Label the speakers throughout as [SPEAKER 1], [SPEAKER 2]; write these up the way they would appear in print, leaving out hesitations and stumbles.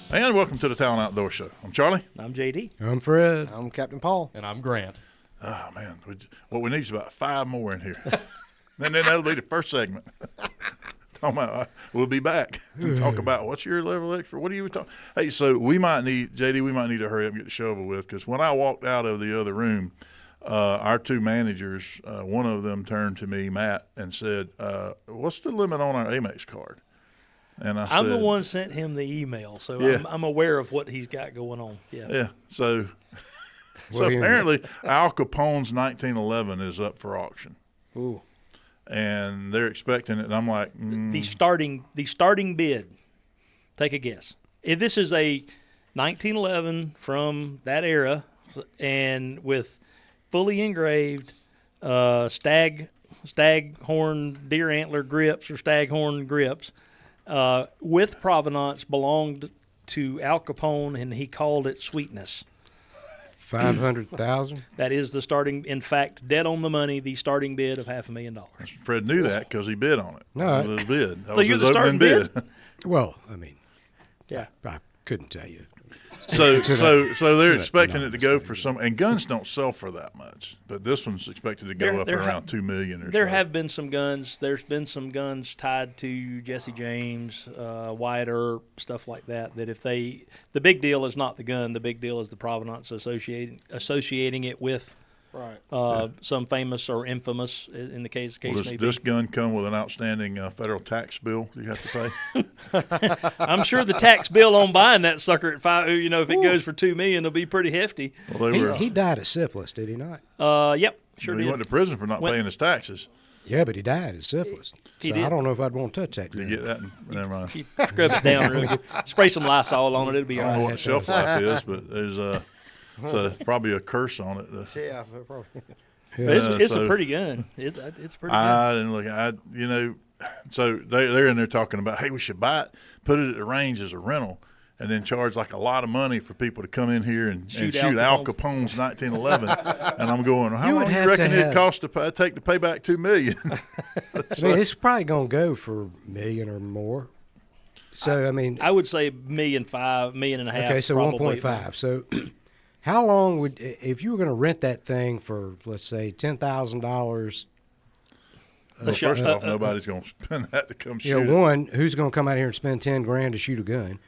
[SPEAKER 1] And welcome to the Talon Outdoor Show. I'm Charlie.
[SPEAKER 2] I'm JD.
[SPEAKER 3] I'm Fred.
[SPEAKER 4] I'm Captain Paul.
[SPEAKER 5] And I'm Grant.
[SPEAKER 1] Oh, man. What we need is about 5 more in here. And then that'll be the first segment. We'll be back and talk about what's your level of expert. What are you talking? Hey, so we might need to hurry up and get the show over with, because when I walked out of the other room, our 2 managers, one of them turned to me, Matt, and said, what's the limit on our Amex card? And I
[SPEAKER 2] I'm
[SPEAKER 1] said,
[SPEAKER 2] the one sent him the email, so
[SPEAKER 1] Yeah.
[SPEAKER 2] I'm aware of what he's got going on. Yeah.
[SPEAKER 1] Yeah. So
[SPEAKER 3] Well,
[SPEAKER 1] apparently Al Capone's 1911 is up for auction.
[SPEAKER 4] Ooh.
[SPEAKER 1] And they're expecting it, and I'm like,
[SPEAKER 2] The starting bid. Take a guess. If this is a 1911 from that era, and with fully engraved stag horn deer antler grips or stag horn grips, with provenance, belonged to Al Capone, and he called it Sweetness.
[SPEAKER 3] 500,000.
[SPEAKER 2] That is the starting. In fact, dead on the money, the starting bid of $500,000.
[SPEAKER 1] Fred knew that because he bid on it.
[SPEAKER 3] No,
[SPEAKER 1] That was his bid. That
[SPEAKER 2] So
[SPEAKER 1] was
[SPEAKER 2] you're
[SPEAKER 1] his
[SPEAKER 2] the starting
[SPEAKER 1] opening bid.
[SPEAKER 3] Well, I mean,
[SPEAKER 2] Yeah.
[SPEAKER 3] I couldn't tell you.
[SPEAKER 1] So they're
[SPEAKER 3] it's
[SPEAKER 1] expecting it to go
[SPEAKER 3] anonymous,
[SPEAKER 1] for some, and guns don't sell for that much, but this one's expected to go up around $2 million or so.
[SPEAKER 2] There have been some guns. There's been some guns tied to Jesse James, Wyatt Earp, stuff like that. That if the big deal is not the gun, the big deal is the provenance associating it with
[SPEAKER 4] Right.
[SPEAKER 2] some famous or infamous, in the case
[SPEAKER 1] Will
[SPEAKER 2] may
[SPEAKER 1] this
[SPEAKER 2] be.
[SPEAKER 1] gun come with an outstanding federal tax bill you have to pay?
[SPEAKER 2] I'm sure the tax bill on buying that sucker at $5, if it goes for $2 million, it'll be pretty hefty.
[SPEAKER 1] Well, they were.
[SPEAKER 3] He died of syphilis, did he not?
[SPEAKER 2] Yep, sure
[SPEAKER 1] he
[SPEAKER 2] did.
[SPEAKER 1] went to prison for not paying his taxes.
[SPEAKER 3] Yeah, but he died of syphilis.
[SPEAKER 2] He
[SPEAKER 3] so
[SPEAKER 2] did.
[SPEAKER 3] I don't know if I'd want to touch that.
[SPEAKER 1] You
[SPEAKER 3] gun.
[SPEAKER 1] get that? Never mind.
[SPEAKER 2] You scrub it down real good. Spray some Lysol on it. It'll be
[SPEAKER 1] I
[SPEAKER 2] all
[SPEAKER 1] don't know
[SPEAKER 2] right.
[SPEAKER 1] what the shelf life is, but there's so probably a curse on it.
[SPEAKER 4] Yeah, probably.
[SPEAKER 2] But it's
[SPEAKER 1] so-
[SPEAKER 2] a pretty gun. It's pretty good.
[SPEAKER 1] I didn't look. So they're in there talking about, hey, we should buy it, put it at the range as a rental, and then charge like a lot of money for people to come in here and shoot Al Capone's 1911. And I'm going, how
[SPEAKER 3] You would
[SPEAKER 1] long do you
[SPEAKER 3] have to
[SPEAKER 1] reckon it'd
[SPEAKER 3] have-
[SPEAKER 1] cost to take to pay back $2 million?
[SPEAKER 3] I mean, it's probably going to go for $1 million or more. So, I mean,
[SPEAKER 2] I would say $1.5 million, $1.5 million.
[SPEAKER 3] okay, so
[SPEAKER 2] probably.
[SPEAKER 3] 1.5. So how long would, if you were going to rent that thing for, let's say, $10,000,
[SPEAKER 1] Well, first off, nobody's going to spend that to come shoot it.
[SPEAKER 3] one, who's going to come out here and spend $10,000 to shoot a gun?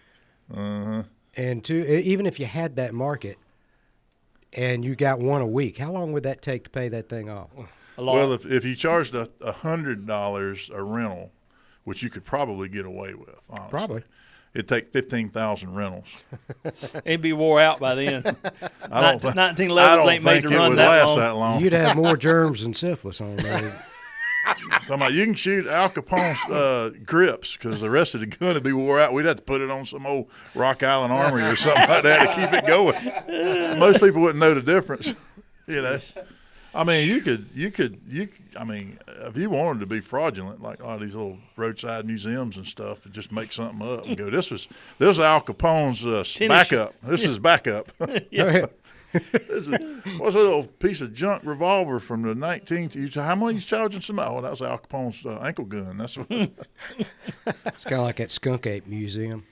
[SPEAKER 1] Uh-huh.
[SPEAKER 3] And 2, even if you had that market and you got one a week, how long would that take to pay that thing off?
[SPEAKER 2] A lot.
[SPEAKER 1] Well, if you charged $100 a rental, which you could probably get away with, honestly.
[SPEAKER 3] Probably.
[SPEAKER 1] It'd take 15,000 rentals.
[SPEAKER 2] It'd be wore out by then.
[SPEAKER 1] I don't think
[SPEAKER 2] 1911s ain't made to
[SPEAKER 1] it
[SPEAKER 2] run
[SPEAKER 1] would
[SPEAKER 2] that
[SPEAKER 1] last
[SPEAKER 2] long.
[SPEAKER 1] that long.
[SPEAKER 3] You'd have more germs than syphilis on there.
[SPEAKER 1] Talking about you can shoot Al Capone's grips because the rest of the gun would be wore out. We'd have to put it on some old Rock Island Armory or something like that to keep it going. Most people wouldn't know the difference, I mean, I mean, if you wanted to be fraudulent, like all these little roadside museums and stuff, and just make something up and go, this was Al Capone's backup. This is backup.
[SPEAKER 2] Yeah.
[SPEAKER 1] What's a little piece of junk revolver from the 19th? How much you charging somebody? Oh, that was Al Capone's ankle gun. That's what.
[SPEAKER 3] It's kind of like that Skunk Ape Museum.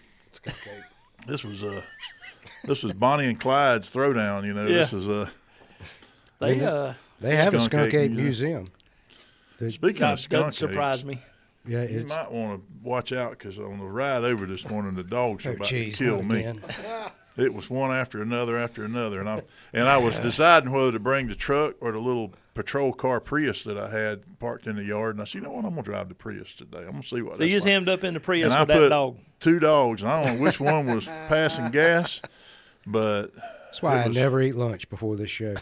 [SPEAKER 1] This was Bonnie and Clyde's throwdown.
[SPEAKER 2] Yeah.
[SPEAKER 1] This was
[SPEAKER 3] They have a
[SPEAKER 1] Skunk
[SPEAKER 3] Skunk
[SPEAKER 1] Ape
[SPEAKER 3] Ape Museum.
[SPEAKER 1] Speaking of
[SPEAKER 2] That
[SPEAKER 1] skunk
[SPEAKER 2] doesn't surprise
[SPEAKER 1] apes,
[SPEAKER 2] me.
[SPEAKER 3] Yeah,
[SPEAKER 1] you
[SPEAKER 3] it's
[SPEAKER 1] might want to watch out because on the ride over this morning, the dogs were
[SPEAKER 3] oh,
[SPEAKER 1] about
[SPEAKER 3] geez,
[SPEAKER 1] to kill
[SPEAKER 3] not
[SPEAKER 1] me.
[SPEAKER 3] again.
[SPEAKER 1] It was one after another, and I was deciding whether to bring the truck or the little patrol car Prius that I had parked in the yard. And I said, you know what, I'm gonna drive the Prius today. I'm gonna see what.
[SPEAKER 2] So you
[SPEAKER 1] that's
[SPEAKER 2] just
[SPEAKER 1] like.
[SPEAKER 2] hemmed up in the Prius
[SPEAKER 1] And I
[SPEAKER 2] with that
[SPEAKER 1] put
[SPEAKER 2] dog.
[SPEAKER 1] 2 dogs, and I don't know which one was passing gas, but
[SPEAKER 3] That's why I never eat lunch before this show.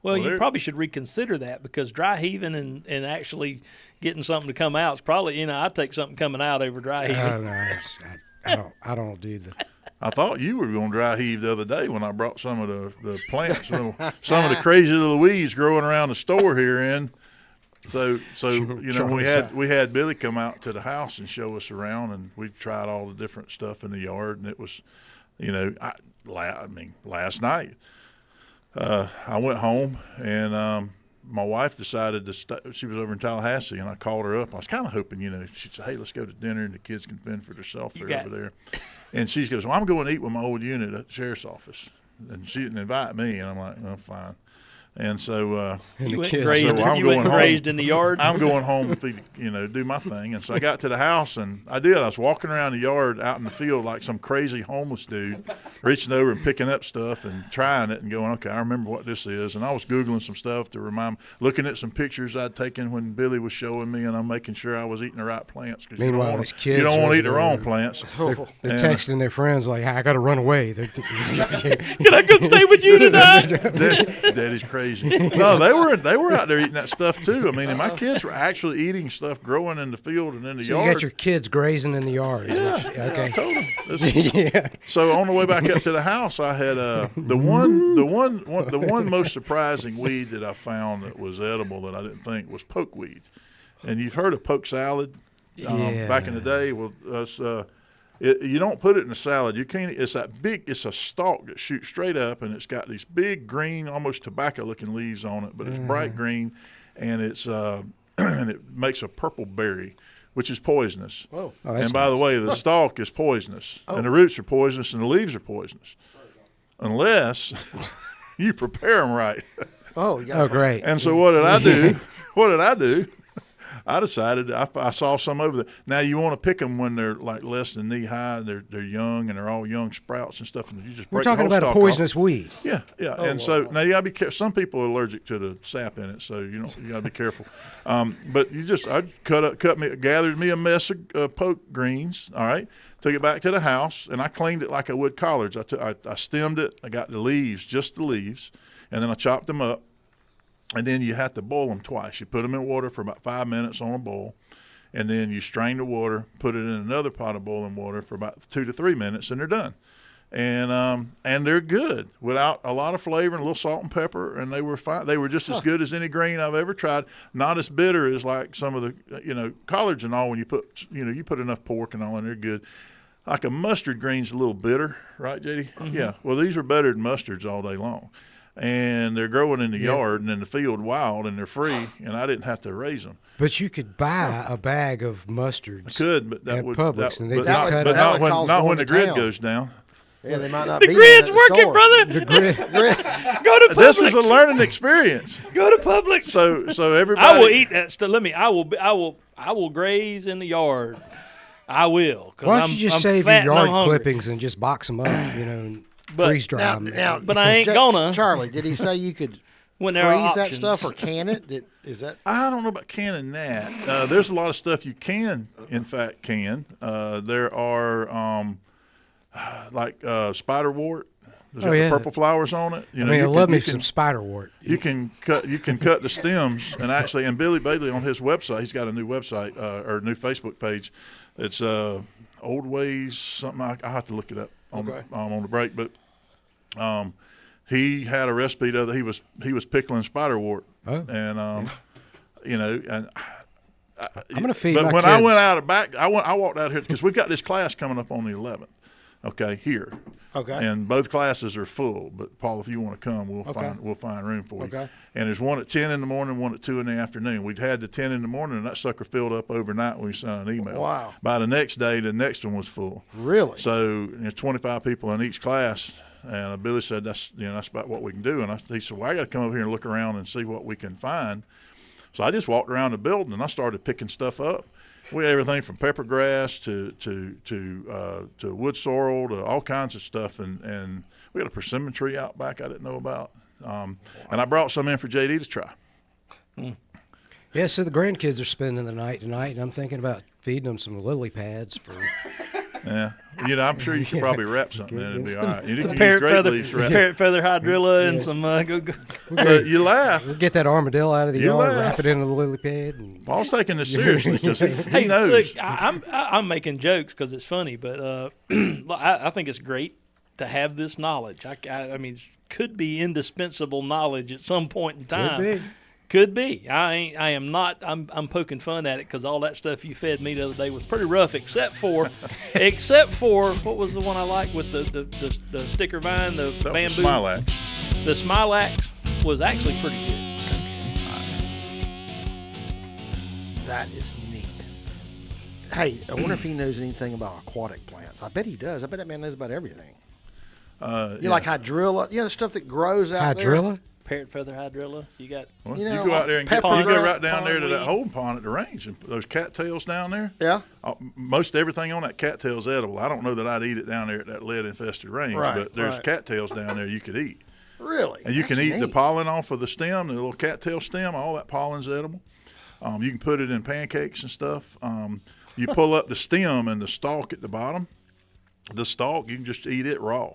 [SPEAKER 2] Well, you
[SPEAKER 1] there-
[SPEAKER 2] probably should reconsider that, because dry heaving and actually getting something to come out is probably, I'd take something coming out over dry heaving.
[SPEAKER 3] I don't do the.
[SPEAKER 1] I thought you were going to dry heave the other day when I brought some of the plants, some of the crazy little weeds growing around the store here in. So we had Billy come out to the house and show us around, and we tried all the different stuff in the yard, and it was, last night I went home and my wife decided to she was over in Tallahassee, and I called her up. I was kind of hoping, she'd say, hey, let's go to dinner, and the kids can fend for themselves. They're over there. And she goes, well, I'm going to eat with my old unit at the sheriff's office. And she didn't invite me, and I'm like, well, fine. And so,
[SPEAKER 2] you went
[SPEAKER 1] so I'm
[SPEAKER 2] you
[SPEAKER 1] going
[SPEAKER 2] went
[SPEAKER 1] home.
[SPEAKER 2] grazed in the yard.
[SPEAKER 1] I'm going home to feed, do my thing. And so I got to the house, and I was walking around the yard out in the field like some crazy homeless dude, reaching over and picking up stuff and trying it and going, okay, I remember what this is. And I was Googling some stuff to remind, looking at some pictures I'd taken when Billy was showing me, and I'm making sure I was eating the right plants. Cause
[SPEAKER 3] Meanwhile, these kids
[SPEAKER 1] you don't want to eat the
[SPEAKER 3] are-
[SPEAKER 1] wrong plants.
[SPEAKER 3] They're texting their friends like, I got to run away.
[SPEAKER 2] Can I come stay with you tonight?
[SPEAKER 1] Daddy's crazy. No, they were out there eating that stuff too. I mean, and my kids were actually eating stuff growing in the field and in the
[SPEAKER 3] So
[SPEAKER 1] yard.
[SPEAKER 3] you got your kids grazing in the yard. is what you- okay.
[SPEAKER 1] I told them. This is-
[SPEAKER 3] Yeah.
[SPEAKER 1] So on the way back up to the house, I had the one most surprising weed that I found that was edible that I didn't think was pokeweed. And you've heard of poke salad
[SPEAKER 3] Yeah.
[SPEAKER 1] back in the day. Well, you don't put it in a salad. You can't. It's that big. It's a stalk that shoots straight up, and it's got these big green, almost tobacco-looking leaves on it, but it's bright green, and it's and it makes a purple berry, which is poisonous.
[SPEAKER 4] Whoa.
[SPEAKER 3] Oh, that's
[SPEAKER 1] And by the way, the stalk is poisonous, and the roots are poisonous, and the leaves are poisonous, unless you prepare them right.
[SPEAKER 4] Oh, you got
[SPEAKER 3] Oh, great.
[SPEAKER 1] And so what did I do? What did I do? I decided I saw some over there. Now you want to pick them when they're like less than knee high. They're young and they're all young sprouts and stuff. And you just
[SPEAKER 3] We're
[SPEAKER 1] break the
[SPEAKER 3] talking
[SPEAKER 1] whole
[SPEAKER 3] about a
[SPEAKER 1] stalk off.
[SPEAKER 3] poisonous weed.
[SPEAKER 1] Yeah, yeah. And so now you gotta be careful. Some people are allergic to the sap in it, so you gotta be careful. But I gathered me a mess of poke greens. All right, took it back to the house, and I cleaned it like I would collards. I stemmed it. I got the leaves, just the leaves, and then I chopped them up. And then you have to boil them twice. You put them in water for about 5 minutes on a boil, and then you strain the water, put it in another pot of boiling water for about 2 to 3 minutes, and they're done. And they're good without a lot of flavor and a little salt and pepper, and they were fine. They were just as good as any green I've ever tried. Not as bitter as like some of the collards and all. When you put you put enough pork and all, and they're good. Like a mustard green's a little bitter, right, JD? Mm-hmm. Yeah. Well, these are better than mustards all day long. And they're growing in the yard and in the field wild, and they're free, and I didn't have to raise them.
[SPEAKER 3] But you could buy a bag of mustards.
[SPEAKER 1] I could, but that
[SPEAKER 3] At
[SPEAKER 1] would
[SPEAKER 3] Publix, and they
[SPEAKER 1] but
[SPEAKER 3] just
[SPEAKER 1] not,
[SPEAKER 3] cut
[SPEAKER 1] but
[SPEAKER 3] it
[SPEAKER 1] not
[SPEAKER 4] out.
[SPEAKER 1] when
[SPEAKER 4] That would
[SPEAKER 1] not
[SPEAKER 4] cause
[SPEAKER 1] when the
[SPEAKER 4] going to
[SPEAKER 1] grid
[SPEAKER 4] town.
[SPEAKER 1] goes down.
[SPEAKER 4] Yeah, they might not
[SPEAKER 2] The
[SPEAKER 4] be
[SPEAKER 2] grid's
[SPEAKER 4] there at the
[SPEAKER 2] working,
[SPEAKER 4] store.
[SPEAKER 2] brother.
[SPEAKER 3] The grid.
[SPEAKER 2] Go to Publix.
[SPEAKER 1] This is a learning experience.
[SPEAKER 2] Go to Publix.
[SPEAKER 1] So everybody.
[SPEAKER 2] I will eat that stuff. I will graze in the yard. I will. 'Cause
[SPEAKER 3] Why don't you just
[SPEAKER 2] I'm
[SPEAKER 3] save
[SPEAKER 2] fat
[SPEAKER 3] your
[SPEAKER 2] and I'm
[SPEAKER 3] yard
[SPEAKER 2] hungry.
[SPEAKER 3] clippings and just box them up, and
[SPEAKER 2] But-
[SPEAKER 3] freeze dry them?
[SPEAKER 4] Now,
[SPEAKER 2] But I ain't gonna.
[SPEAKER 4] Charlie, did he say you could
[SPEAKER 2] When there are
[SPEAKER 4] freeze that
[SPEAKER 2] options.
[SPEAKER 4] stuff or can it? Is that?
[SPEAKER 1] I don't know about canning that. There's a lot of stuff you can, in fact, can. There are like spiderwort. There's got the purple flowers on it.
[SPEAKER 3] I love me some spiderwort.
[SPEAKER 1] You can cut the stems, and Billy Bailey on his website, he's got a new website or new Facebook page. It's Old Ways something. I have to look it up on the break, but he had a recipe that he was pickling spiderwort, and and
[SPEAKER 3] I'm gonna feed
[SPEAKER 1] But
[SPEAKER 3] my
[SPEAKER 1] when
[SPEAKER 3] kids.
[SPEAKER 1] I went out of back, I walked out here because we've got this class coming up on the 11th. Okay, here.
[SPEAKER 4] Okay.
[SPEAKER 1] And both classes are full. But Paul, if you want to come, we'll find room for you.
[SPEAKER 4] Okay.
[SPEAKER 1] And there's one at 10 in the morning, one at 2 in the afternoon. We'd had the 10 in the morning, and that sucker filled up overnight when we sent an email.
[SPEAKER 4] Wow.
[SPEAKER 1] By the next day, the next one was full.
[SPEAKER 4] Really?
[SPEAKER 1] So there's 25 people in each class. And Billy said, that's about what we can do. And he said, well, I got to come over here and look around and see what we can find. So I just walked around the building and I started picking stuff up. We had everything from pepper grass to wood sorrel to all kinds of stuff, and we got a persimmon tree out back I didn't know about, and I brought some in for JD to try.
[SPEAKER 3] Yeah, so the grandkids are spending the night tonight, and I'm thinking about feeding them some lily pads for.
[SPEAKER 1] Yeah, I'm sure you could probably wrap something in and it'd be all right. You can use
[SPEAKER 2] Parrot
[SPEAKER 1] grape
[SPEAKER 2] feather,
[SPEAKER 1] leaves to wrap.
[SPEAKER 2] parrot feather hydrilla, and some
[SPEAKER 1] You laugh.
[SPEAKER 3] We'll get that armadillo out of the
[SPEAKER 1] You
[SPEAKER 3] yard,
[SPEAKER 1] laugh.
[SPEAKER 3] wrap it into the lily pad. And
[SPEAKER 1] Paul's taking this seriously because he
[SPEAKER 2] Hey,
[SPEAKER 1] knows.
[SPEAKER 2] look, I'm making jokes because it's funny, but I think it's great to have this knowledge. I mean, it could be indispensable knowledge at some point in time.
[SPEAKER 3] Could be.
[SPEAKER 2] Could be. I am not. I'm poking fun at it because all that stuff you fed me the other day was pretty rough, except for what was the one I liked with the sticker vine, the
[SPEAKER 1] That
[SPEAKER 2] bamboo.
[SPEAKER 1] was Smilax.
[SPEAKER 2] The Smilax was actually pretty good.
[SPEAKER 4] That is neat. Hey, I wonder if he knows anything about aquatic plants. I bet he does. I bet that man knows about everything. You like hydrilla? The stuff that grows out there.
[SPEAKER 3] Hydrilla?
[SPEAKER 2] Parrot feather hydrilla. You got
[SPEAKER 1] Well,
[SPEAKER 4] You
[SPEAKER 1] you
[SPEAKER 4] know,
[SPEAKER 1] go out there and
[SPEAKER 4] pepper
[SPEAKER 1] you go
[SPEAKER 4] grass,
[SPEAKER 1] right down there to that
[SPEAKER 2] pondweed.
[SPEAKER 1] holding pond at the range, and those cattails down there.
[SPEAKER 4] Yeah.
[SPEAKER 1] Most everything on that cattail's edible. I don't know that I'd eat it down there at that lead-infested range,
[SPEAKER 4] Right,
[SPEAKER 1] but there's
[SPEAKER 4] right.
[SPEAKER 1] cattails down there you could eat.
[SPEAKER 4] Really?
[SPEAKER 1] And you can
[SPEAKER 4] That's
[SPEAKER 1] eat the
[SPEAKER 4] neat.
[SPEAKER 1] pollen off of the stem, the little cattail stem. All that pollen's edible. You can put it in pancakes and stuff. You pull up the stem and the stalk at the bottom. The stalk, you can just eat it raw.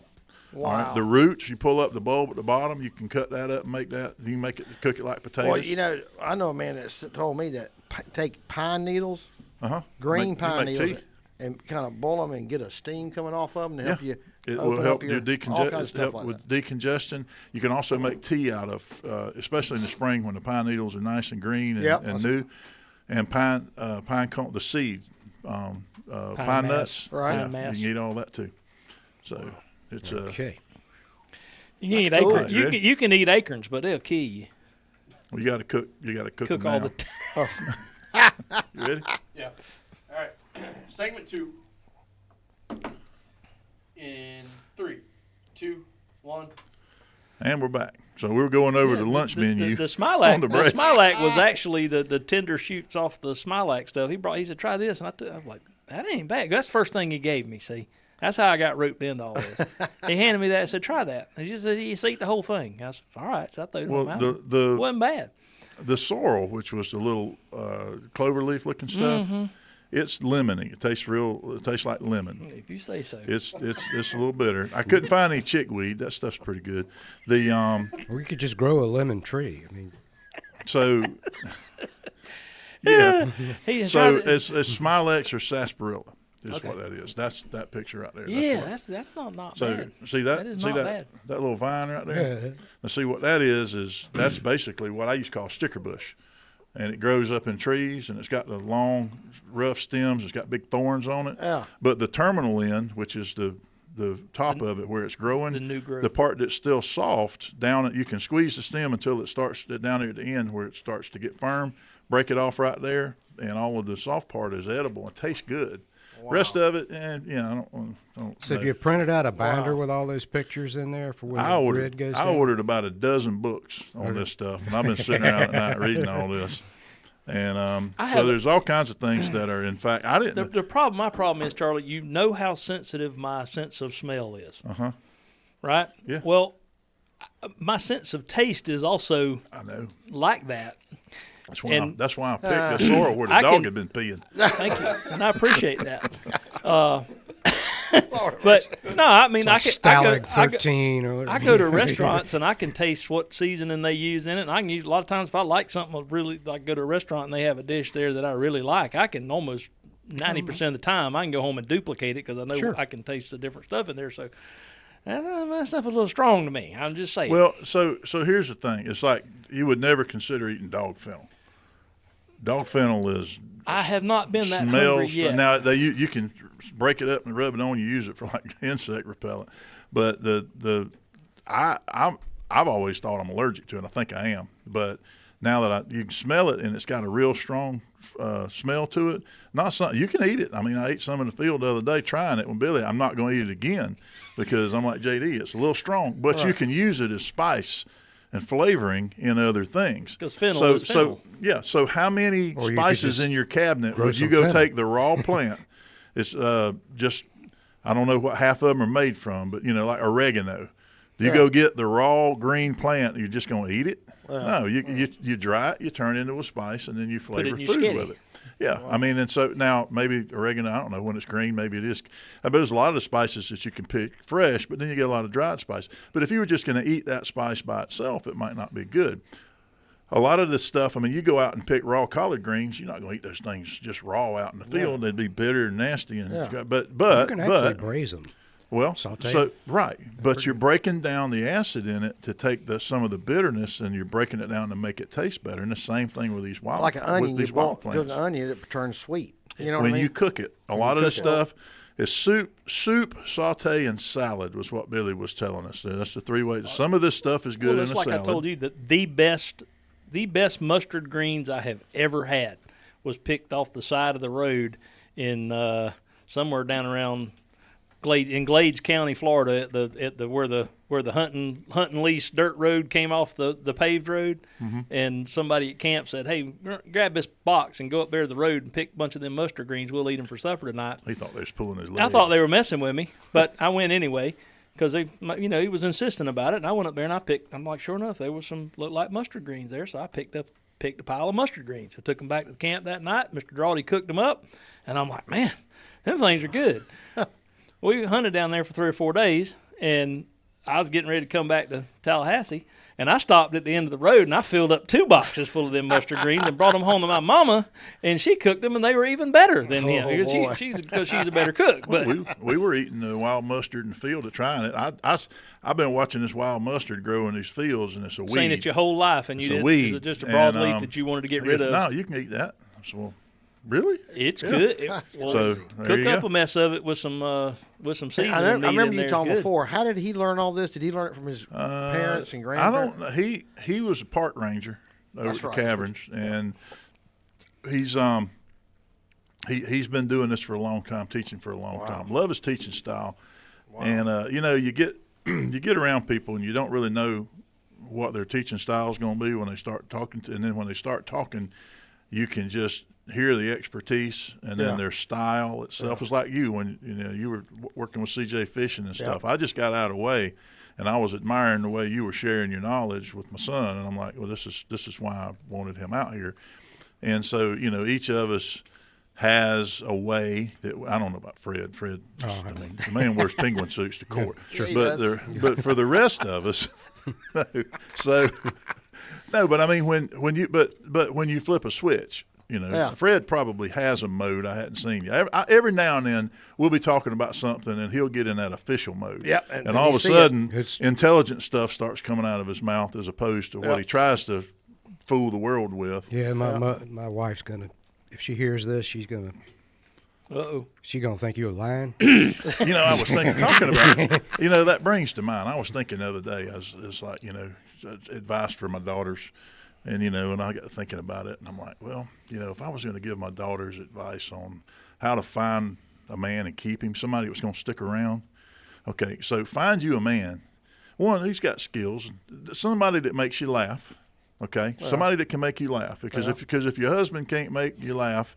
[SPEAKER 4] Wow.
[SPEAKER 1] All right. The roots, you pull up the bulb at the bottom. You can cut that up and make that. You can make it, cook it like potatoes.
[SPEAKER 4] Well, I know a man that told me that take pine needles, green
[SPEAKER 1] Make
[SPEAKER 4] pine needles,
[SPEAKER 1] tea.
[SPEAKER 4] and kind of boil them and get a steam coming off of them to help you.
[SPEAKER 1] It
[SPEAKER 4] open
[SPEAKER 1] will help
[SPEAKER 4] up
[SPEAKER 1] your
[SPEAKER 4] all kinds of stuff
[SPEAKER 1] help
[SPEAKER 4] like
[SPEAKER 1] with
[SPEAKER 4] that.
[SPEAKER 1] decongestion. You can also make tea out of, especially in the spring when the pine needles are nice and green and,
[SPEAKER 4] Yep.
[SPEAKER 1] and new, and pine cone, the seed, pine
[SPEAKER 2] mass.
[SPEAKER 1] nuts.
[SPEAKER 4] Right.
[SPEAKER 1] Yeah,
[SPEAKER 2] Pine mass.
[SPEAKER 1] you can eat all that too. So it's
[SPEAKER 3] Okay.
[SPEAKER 2] you can eat
[SPEAKER 4] That's cool.
[SPEAKER 2] acorns.
[SPEAKER 1] Ready?
[SPEAKER 2] You can eat acorns, but they'll kill you.
[SPEAKER 1] well, you got to cook. You got to cook
[SPEAKER 2] Cook
[SPEAKER 1] them
[SPEAKER 2] all
[SPEAKER 1] now.
[SPEAKER 2] the time.
[SPEAKER 1] You ready?
[SPEAKER 5] Yeah. All right. Segment 2. In 3, 2, 1.
[SPEAKER 1] And we're back. So we were going over the lunch menu.
[SPEAKER 2] The Smilac,
[SPEAKER 1] on the
[SPEAKER 2] the
[SPEAKER 1] break.
[SPEAKER 2] Smilac was actually the tender shoots off the Smilac stuff. He said, try this. And I was like, that ain't bad. That's the first thing he gave me, see. That's how I got roped into all this. He handed me that and said, try that. And he just said, you just eat the whole thing. I said, all right. So I threw it in
[SPEAKER 1] Well,
[SPEAKER 2] my mouth. It
[SPEAKER 1] the
[SPEAKER 2] wasn't bad.
[SPEAKER 1] the sorrel, which was the little clover leaf looking stuff, it's lemony. It tastes like lemon.
[SPEAKER 2] If you say so.
[SPEAKER 1] It's a little bitter. I couldn't find any chickweed. That stuff's pretty good. The
[SPEAKER 3] Or you could just grow a lemon tree. I mean,
[SPEAKER 1] so yeah.
[SPEAKER 2] He
[SPEAKER 1] So
[SPEAKER 2] tried to-
[SPEAKER 1] it's Smilex or sarsaparilla is
[SPEAKER 2] Okay.
[SPEAKER 1] what that is. That's that picture right there.
[SPEAKER 2] yeah,
[SPEAKER 1] That's
[SPEAKER 2] that's not
[SPEAKER 1] so
[SPEAKER 2] bad.
[SPEAKER 1] see that?
[SPEAKER 2] That is
[SPEAKER 1] see
[SPEAKER 2] not
[SPEAKER 1] that?
[SPEAKER 2] bad.
[SPEAKER 1] That little vine right there.
[SPEAKER 3] yeah.
[SPEAKER 1] Now see what that is that's basically what I used to call sticker bush, and it grows up in trees, and it's got the long, rough stems. It's got big thorns on it.
[SPEAKER 4] Yeah.
[SPEAKER 1] But the terminal end, which is the top of it where it's growing,
[SPEAKER 2] The new growth.
[SPEAKER 1] the part that's still soft down it, you can squeeze the stem until it starts down there at the end where it starts to get firm. Break it off right there, and all of the soft part is edible and tastes good. Rest of it, and I don't.
[SPEAKER 3] So
[SPEAKER 1] know.
[SPEAKER 3] if you printed out a binder with all those pictures in there for when
[SPEAKER 1] I
[SPEAKER 3] the
[SPEAKER 1] ordered,
[SPEAKER 3] grid goes
[SPEAKER 1] I
[SPEAKER 3] down?
[SPEAKER 1] ordered about a dozen books on this stuff, and I've been sitting around at night reading all this. And
[SPEAKER 2] I
[SPEAKER 1] so
[SPEAKER 2] have-
[SPEAKER 1] there's all kinds of things that are, in fact, I didn't.
[SPEAKER 2] My problem is, Charlie, you know how sensitive my sense of smell is.
[SPEAKER 1] Uh-huh.
[SPEAKER 2] Right?
[SPEAKER 1] Yeah.
[SPEAKER 2] Well, my sense of taste is also
[SPEAKER 1] I know.
[SPEAKER 2] like that.
[SPEAKER 1] That's why I picked the sorrel where the
[SPEAKER 2] I
[SPEAKER 1] dog
[SPEAKER 2] can-
[SPEAKER 1] had been peeing.
[SPEAKER 2] Thank you, and I appreciate that. But no, I mean,
[SPEAKER 3] It's like Stalag 13 or whatever.
[SPEAKER 2] I go to restaurants and I can taste what seasoning they use in it. And I can use a lot of times if I like something really, like go to a restaurant and they have a dish there that I really like, I can almost 90% of the time I can go home and duplicate it because I know
[SPEAKER 3] Sure.
[SPEAKER 2] I can taste the different stuff in there. So that stuff is a little strong to me. I'm just saying.
[SPEAKER 1] Well, so here's the thing. It's like you would never consider eating dog fennel. Dog fennel is
[SPEAKER 2] I have not been that hungry
[SPEAKER 1] smells.
[SPEAKER 2] yet.
[SPEAKER 1] Now you can break it up and rub it on. You use it for like insect repellent, but I've always thought I'm allergic to it. And I think I am, but now that you can smell it and it's got a real strong smell to it. Not something you can eat it. I mean, I ate some in the field the other day trying it with Billy. I'm not going to eat it again because I'm like JD. It's a little strong, but you can use it as spice and flavoring in other things.
[SPEAKER 2] 'Cause fennel is fennel.
[SPEAKER 1] So how many
[SPEAKER 3] Or you could
[SPEAKER 1] spices
[SPEAKER 3] just
[SPEAKER 1] in your cabinet
[SPEAKER 3] grow
[SPEAKER 1] would you
[SPEAKER 3] some
[SPEAKER 1] go
[SPEAKER 3] fennel.
[SPEAKER 1] take the raw plant? It's just I don't know what half of them are made from, but like oregano. Do you go get the raw green plant? You're just going to eat it? No, you dry it, you turn it into a spice, and then you
[SPEAKER 2] it
[SPEAKER 1] flavor
[SPEAKER 2] in your
[SPEAKER 1] food
[SPEAKER 2] sketty.
[SPEAKER 1] with it. Yeah, I mean, and so now maybe oregano. I don't know when it's green. Maybe it is. I bet there's a lot of the spices that you can pick fresh, but then you get a lot of dried spice. But if you were just going to eat that spice by itself, it might not be good. A lot of this stuff, I mean, you go out and pick raw collard greens. You're not going to eat those things just raw out in the field. They'd be bitter and nasty. And
[SPEAKER 4] Yeah.
[SPEAKER 1] but
[SPEAKER 3] You can actually braise them.
[SPEAKER 1] well,
[SPEAKER 3] Saute.
[SPEAKER 1] so right, but you're breaking down the acid in it to take some of the bitterness, and you're breaking it down to make it taste better. And the same thing with these wild,
[SPEAKER 4] Like an onion,
[SPEAKER 1] with
[SPEAKER 4] you
[SPEAKER 1] these wild
[SPEAKER 4] cook
[SPEAKER 1] plants.
[SPEAKER 4] an onion, it turns sweet. You know
[SPEAKER 1] When
[SPEAKER 4] what I mean?
[SPEAKER 1] you cook it, a lot of
[SPEAKER 4] you
[SPEAKER 1] this
[SPEAKER 4] cook it.
[SPEAKER 1] stuff is soup, saute, and salad was what Billy was telling us. That's the three ways. Some of this stuff is good
[SPEAKER 2] Well,
[SPEAKER 1] in
[SPEAKER 2] it's
[SPEAKER 1] a
[SPEAKER 2] like
[SPEAKER 1] salad.
[SPEAKER 2] I told you that the best mustard greens I have ever had was picked off the side of the road in somewhere down around Glades County, Florida, at the where the hunting lease dirt road came off the paved road, and somebody at camp said, "Hey, grab this box and go up there to the road and pick a bunch of them mustard greens. We'll eat them for supper tonight."
[SPEAKER 1] He thought they was pulling his leg.
[SPEAKER 2] I thought they were messing with me, but I went anyway because he was insistent about it, and I went up there and I picked. I'm like, sure enough, there was some looked like mustard greens there, so I picked a pile of mustard greens. I took them back to the camp that night. Mr. Drawdy cooked them up, and I'm like, man, them things are good. We hunted down there for 3 or 4 days, and I was getting ready to come back to Tallahassee, and I stopped at the end of the road, and I filled up 2 boxes full of them mustard greens and brought them home to my mama, and she cooked them, and they were even better than him because she's a better cook. But
[SPEAKER 1] we were eating the wild mustard in the field and trying it. I've been watching this wild mustard grow in these fields, and it's a weed.
[SPEAKER 2] Seen it your whole life, and
[SPEAKER 1] it's
[SPEAKER 2] you didn't.
[SPEAKER 1] Weed.
[SPEAKER 2] Is it just a broadleaf that you wanted to get rid of?
[SPEAKER 1] No, you can eat that. So, really?
[SPEAKER 2] It's good.
[SPEAKER 1] So
[SPEAKER 2] cook up a mess of it with some seasoning.
[SPEAKER 4] I remember you
[SPEAKER 2] told
[SPEAKER 4] talking before. How did he learn all this? Did he learn it from his parents and grandparents?
[SPEAKER 1] I don't know. He was a park ranger over at the caverns, and he's been doing this for a long time, teaching for a long time. Love his teaching style, and you get you get around people and you don't really know what their teaching style is going to be when they start talking, and then when they start talking, you can just hear the expertise and then their style itself. Is like you when you were working with CJ fishing and stuff. I just got out of the way, and I was admiring the way you were sharing your knowledge with my son, and I'm like, well, this is why I wanted him out here. And so each of us has a way that I don't know about Fred. Fred, the man wears penguin suits to court.
[SPEAKER 4] Sure.
[SPEAKER 1] But for the rest of us, no. But I mean, when you flip a switch, Fred probably has a mode I hadn't seen yet. Every now and then we'll be talking about something and he'll get in that official mode.
[SPEAKER 4] Yep.
[SPEAKER 1] And all of a sudden, intelligent stuff starts coming out of his mouth as opposed to what he tries to fool the world with.
[SPEAKER 3] Yeah, my wife's gonna. If she hears this, she's gonna. She's gonna think you're lying.
[SPEAKER 1] I was talking about. That brings to mind. I was thinking the other day. It's like advice for my daughters, and and I got thinking about it, and I'm like, well, if I was going to give my daughters advice on how to find a man and keep him, somebody that's going to stick around. Okay, so find you a man, one who's got skills, somebody that makes you laugh. Okay, somebody that can make you laugh, because if your husband can't make you laugh,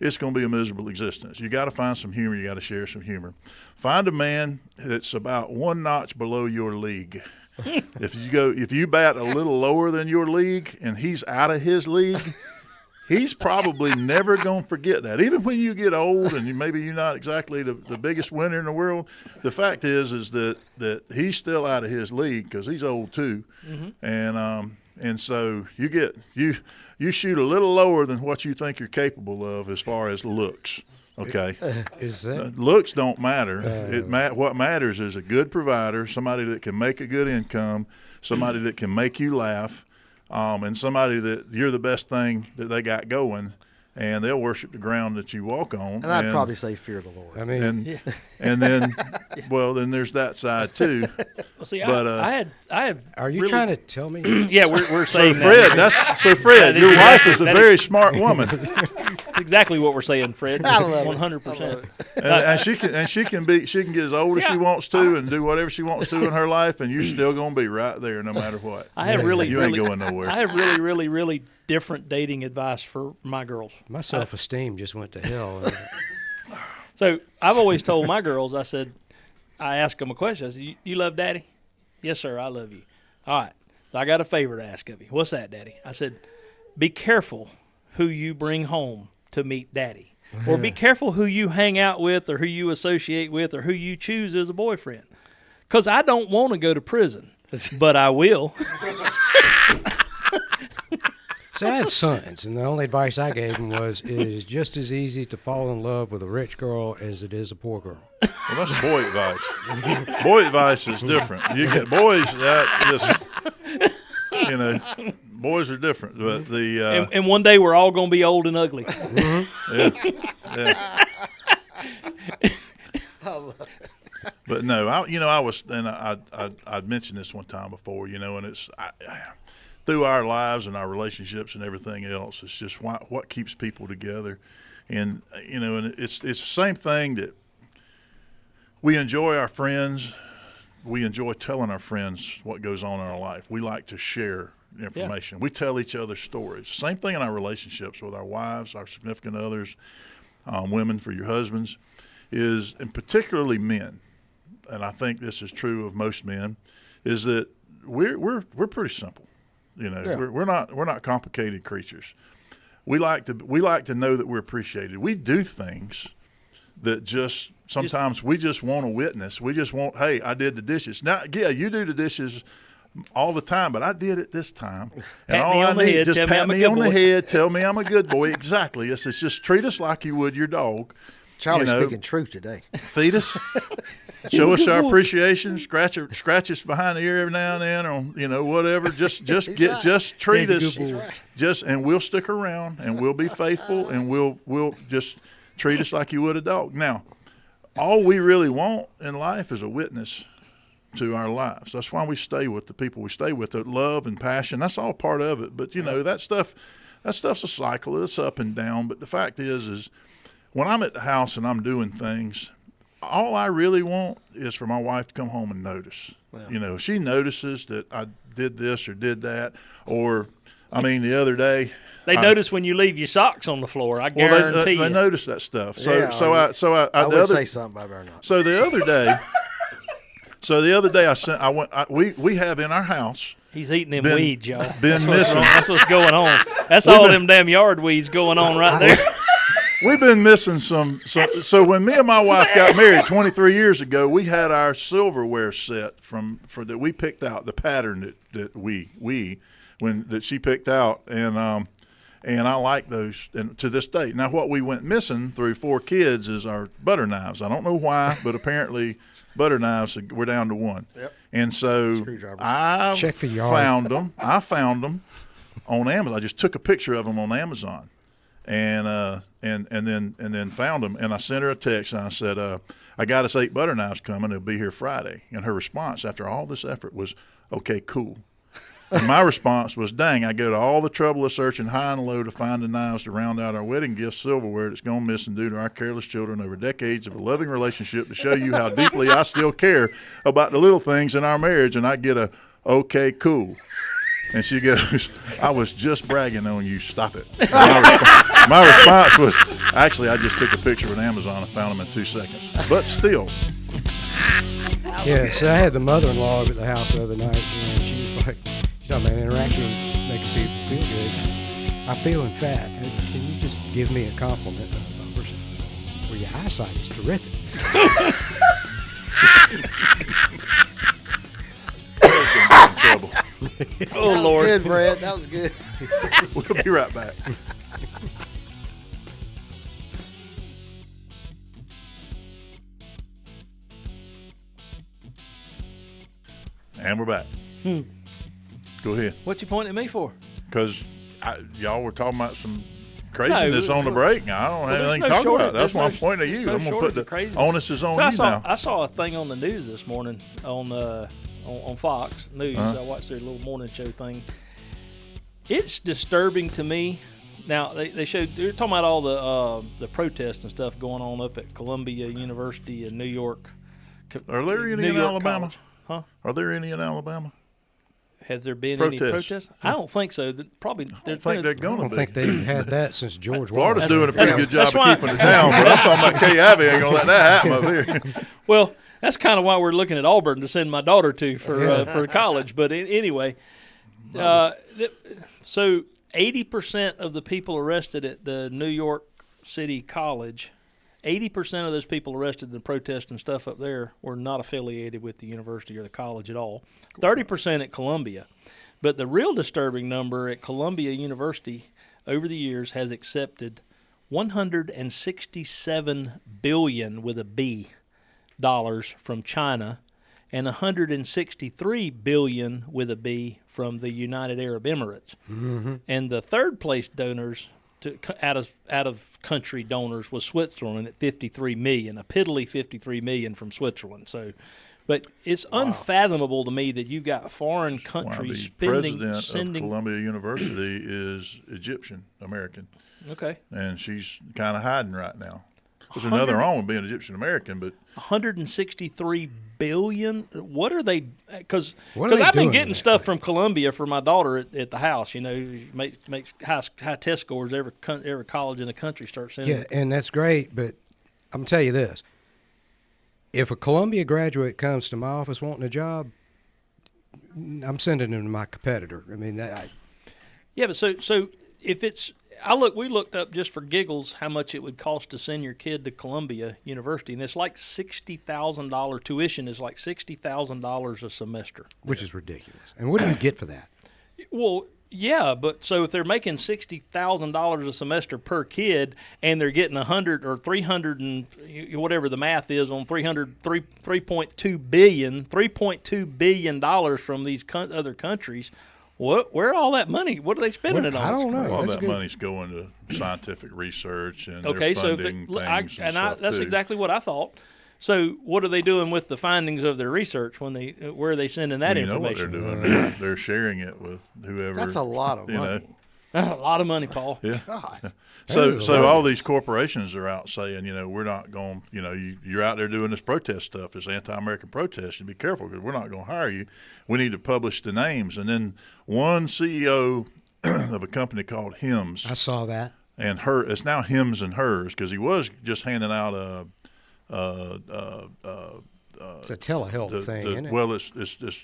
[SPEAKER 1] it's going to be a miserable existence. You got to find some humor. You got to share some humor. Find a man that's about 1 notch below your league. If you bat a little lower than your league and he's out of his league, he's probably never going to forget that. Even when you get old and maybe you're not exactly the biggest winner in the world, the fact is that he's still out of his league because he's old too. And so you shoot a little lower than what you think you're capable of as far as looks. Okay.
[SPEAKER 3] Is that
[SPEAKER 1] looks don't matter. What matters is a good provider, somebody that can make a good income, somebody that can make you laugh, and somebody that you're the best thing that they got going, and they'll worship the ground that you walk on.
[SPEAKER 4] And I'd probably say fear the Lord.
[SPEAKER 3] I mean,
[SPEAKER 1] and then, well, then there's that side too.
[SPEAKER 2] Well, see,
[SPEAKER 1] but,
[SPEAKER 2] I had.
[SPEAKER 3] are you
[SPEAKER 2] really,
[SPEAKER 3] trying to tell me?
[SPEAKER 2] Yeah, we're saying
[SPEAKER 1] Fred,
[SPEAKER 2] that.
[SPEAKER 1] Fred, your wife is a very smart woman,
[SPEAKER 2] Exactly what we're saying, Fred.
[SPEAKER 4] I love it.
[SPEAKER 2] 100%.
[SPEAKER 1] and she can get as old as she wants to and do whatever she wants to in her life, and you're still gonna be right there no matter what.
[SPEAKER 2] I have
[SPEAKER 1] you ain't going nowhere.
[SPEAKER 2] I have really different dating advice for my girls.
[SPEAKER 3] My self-esteem just went to hell.
[SPEAKER 2] So I've always told my girls, I ask them a question. I said, you love Daddy? Yes, sir, I love you. All right. So I got a favor to ask of you. What's that, Daddy? I said, be careful who you bring home to meet Daddy. Or be careful who you hang out with or who you associate with or who you choose as a boyfriend. Because I don't want to go to prison, but I will.
[SPEAKER 3] So I had sons, and the only advice I gave them was, it is just as easy to fall in love with a rich girl as it is a poor girl.
[SPEAKER 1] Well, that's boy advice. Boy advice is different. You get boys that just, boys are different. But
[SPEAKER 2] and one day we're all going to be old and ugly.
[SPEAKER 1] Yeah. But no, I was, and I'd mentioned this one time before, and it's through our lives and our relationships and everything else. It's just what keeps people together. And, and it's the same thing that we enjoy our friends. We enjoy telling our friends what goes on in our life. We like to share information. Yeah. We tell each other stories. Same thing in our relationships with our wives, our significant others, women, for your husbands, and particularly men, and I think this is true of most men, is that we're pretty simple. We're not complicated creatures. We like to know that we're appreciated. We do things that sometimes we just want to witness. We just want, hey, I did the dishes. Now, yeah, you do the dishes all the time, but I did it this time. And all I need is just pat me on the head, tell me I'm a good boy. Exactly. It's just treat us like you would your dog.
[SPEAKER 4] Charlie's speaking truth today.
[SPEAKER 1] Feed us. Show us our appreciation. Scratch us behind the ear every now and then, or whatever. Just treat us. And we'll stick around, and we'll be faithful, and we'll just treat us like you would a dog. Now, all we really want in life is a witness to our lives. That's why we stay with the people we stay with. The love and passion. That's all part of it. But that stuff's a cycle. It's up and down. But the fact is when I'm at the house and I'm doing things, all I really want is for my wife to come home and notice. Wow. If she notices that I did this or did that, or, the other day.
[SPEAKER 2] They notice when you leave your socks on the floor. I guarantee you.
[SPEAKER 1] They notice that stuff.
[SPEAKER 4] I would say something, but I better not.
[SPEAKER 1] So the other day, we have in our house.
[SPEAKER 2] He's eating them weeds, y'all.
[SPEAKER 1] Been missing.
[SPEAKER 2] That's what's going on. That's all them damn yard weeds going on right there.
[SPEAKER 1] We've been missing some. So when me and my wife got married 23 years ago, we had our silverware set that we picked out, the pattern that she picked out, and I like those, and to this day. Now, what we went missing through 4 kids is our butter knives. I don't know why, but apparently butter knives, we're down to 1. Yep. And so I found them. I found them on Amazon. I just took a picture of them on Amazon. And then found them, and I sent her a text, and I said, I got us 8 butter knives coming. They'll be here Friday. And her response after all this effort was, okay, cool. And my response was, dang, I go to all the trouble of searching high and low to find the knives to round out our wedding gift silverware that's gone missing due to our careless children over decades of a loving relationship, to show you how deeply I still care about the little things in our marriage. And I get a, okay, cool. And she goes, I was just bragging on you. Stop it. My response was, actually, I just took a picture with Amazon and found them in 2 seconds. But still.
[SPEAKER 3] Yeah, so I had the mother-in-law over at the house the other night, and she was like, she's talking about interaction making people feel good. I'm feeling fat. Can you just give me a compliment? Well, your eyesight is terrific.
[SPEAKER 1] Trouble.
[SPEAKER 2] Oh, Lord.
[SPEAKER 4] Good, Brad. That was good.
[SPEAKER 1] We'll be right back. And we're back. Go ahead.
[SPEAKER 2] What you pointing at me for?
[SPEAKER 1] Because y'all were talking about some craziness on the break. Now, I don't have anything to talk about. That's why I'm pointing at you. I'm going to put the onus is on you now.
[SPEAKER 2] I saw a thing on the news this morning on Fox News. I watched their little morning show thing. It's disturbing to me. Now they're talking about all the protests and stuff going on up at Columbia University in New York.
[SPEAKER 1] Are there any in Alabama?
[SPEAKER 2] College. Huh?
[SPEAKER 1] Are there any in Alabama?
[SPEAKER 2] Have there been any protests? I don't think so. Probably.
[SPEAKER 1] I don't think they're going to be.
[SPEAKER 3] I don't think they've had that since George.
[SPEAKER 1] Florida's doing a pretty good job of keeping it down, but I'm talking about K-Ivy ain't going to let that happen up here.
[SPEAKER 2] Well, that's kind of why we're looking at Auburn to send my daughter to for college. But anyway, so 80% of the people arrested at the New York City College, 80% of those people arrested in the protest and stuff up there were not affiliated with the university or the college at all. 30% at Columbia. But the real disturbing number at Columbia University over the years has accepted $167 billion with a B dollars from China and $163 billion with a B from the United Arab Emirates. Mm-hmm. And the third place donors out of country donors was Switzerland at $53 million, a piddly $53 million from Switzerland. So But it's unfathomable to me that you've got foreign countries
[SPEAKER 1] the
[SPEAKER 2] sending.
[SPEAKER 1] president of Columbia University is Egyptian American,
[SPEAKER 2] Okay.
[SPEAKER 1] and she's kind of hiding right now. There's nothing wrong with being Egyptian American, but
[SPEAKER 2] 163 billion. What are they? Because
[SPEAKER 3] What are they
[SPEAKER 2] I've been
[SPEAKER 3] doing
[SPEAKER 2] getting
[SPEAKER 3] with
[SPEAKER 2] stuff from Columbia for my daughter at the house. You know, makes high test scores. Every college in the country starts sending.
[SPEAKER 3] Yeah, and that's great, but I'm gonna tell you this: if a Columbia graduate comes to my office wanting a job, I'm sending him to my competitor. I mean,
[SPEAKER 2] Yeah, but so if it's we looked up just for giggles how much it would cost to send your kid to Columbia University, and it's like $60,000 tuition is like $60,000 a semester,
[SPEAKER 3] which is ridiculous. And what do you get for that?
[SPEAKER 2] Well, yeah, but so if they're making $60,000 a semester per kid, and they're getting 100 or 300 and whatever the math is on 3.2 billion dollars from these other countries. Where all that money? What are they spending it on?
[SPEAKER 3] I don't know.
[SPEAKER 1] all
[SPEAKER 3] That's
[SPEAKER 1] that
[SPEAKER 3] good.
[SPEAKER 1] money's going to scientific research and
[SPEAKER 2] Okay,
[SPEAKER 1] they're
[SPEAKER 2] so
[SPEAKER 1] funding things and stuff
[SPEAKER 2] that's
[SPEAKER 1] too.
[SPEAKER 2] exactly what I thought. So what are they doing with the findings of their research where are they sending that
[SPEAKER 1] You know what they're
[SPEAKER 2] information?
[SPEAKER 1] doing? They're sharing it with whoever.
[SPEAKER 4] That's a lot of
[SPEAKER 1] you know.
[SPEAKER 4] money.
[SPEAKER 2] A lot of money, Paul.
[SPEAKER 1] Yeah.
[SPEAKER 4] God.
[SPEAKER 1] So all these corporations are out saying, we're not going, you're out there doing this protest stuff, this anti-American protest, and be careful because we're not going to hire you. We need to publish the names. And then one CEO of a company called Hims,
[SPEAKER 3] I saw that.
[SPEAKER 1] and it's now Hims and Hers because he was just handing out
[SPEAKER 3] It's a telehealth thing, isn't it?
[SPEAKER 1] well, it's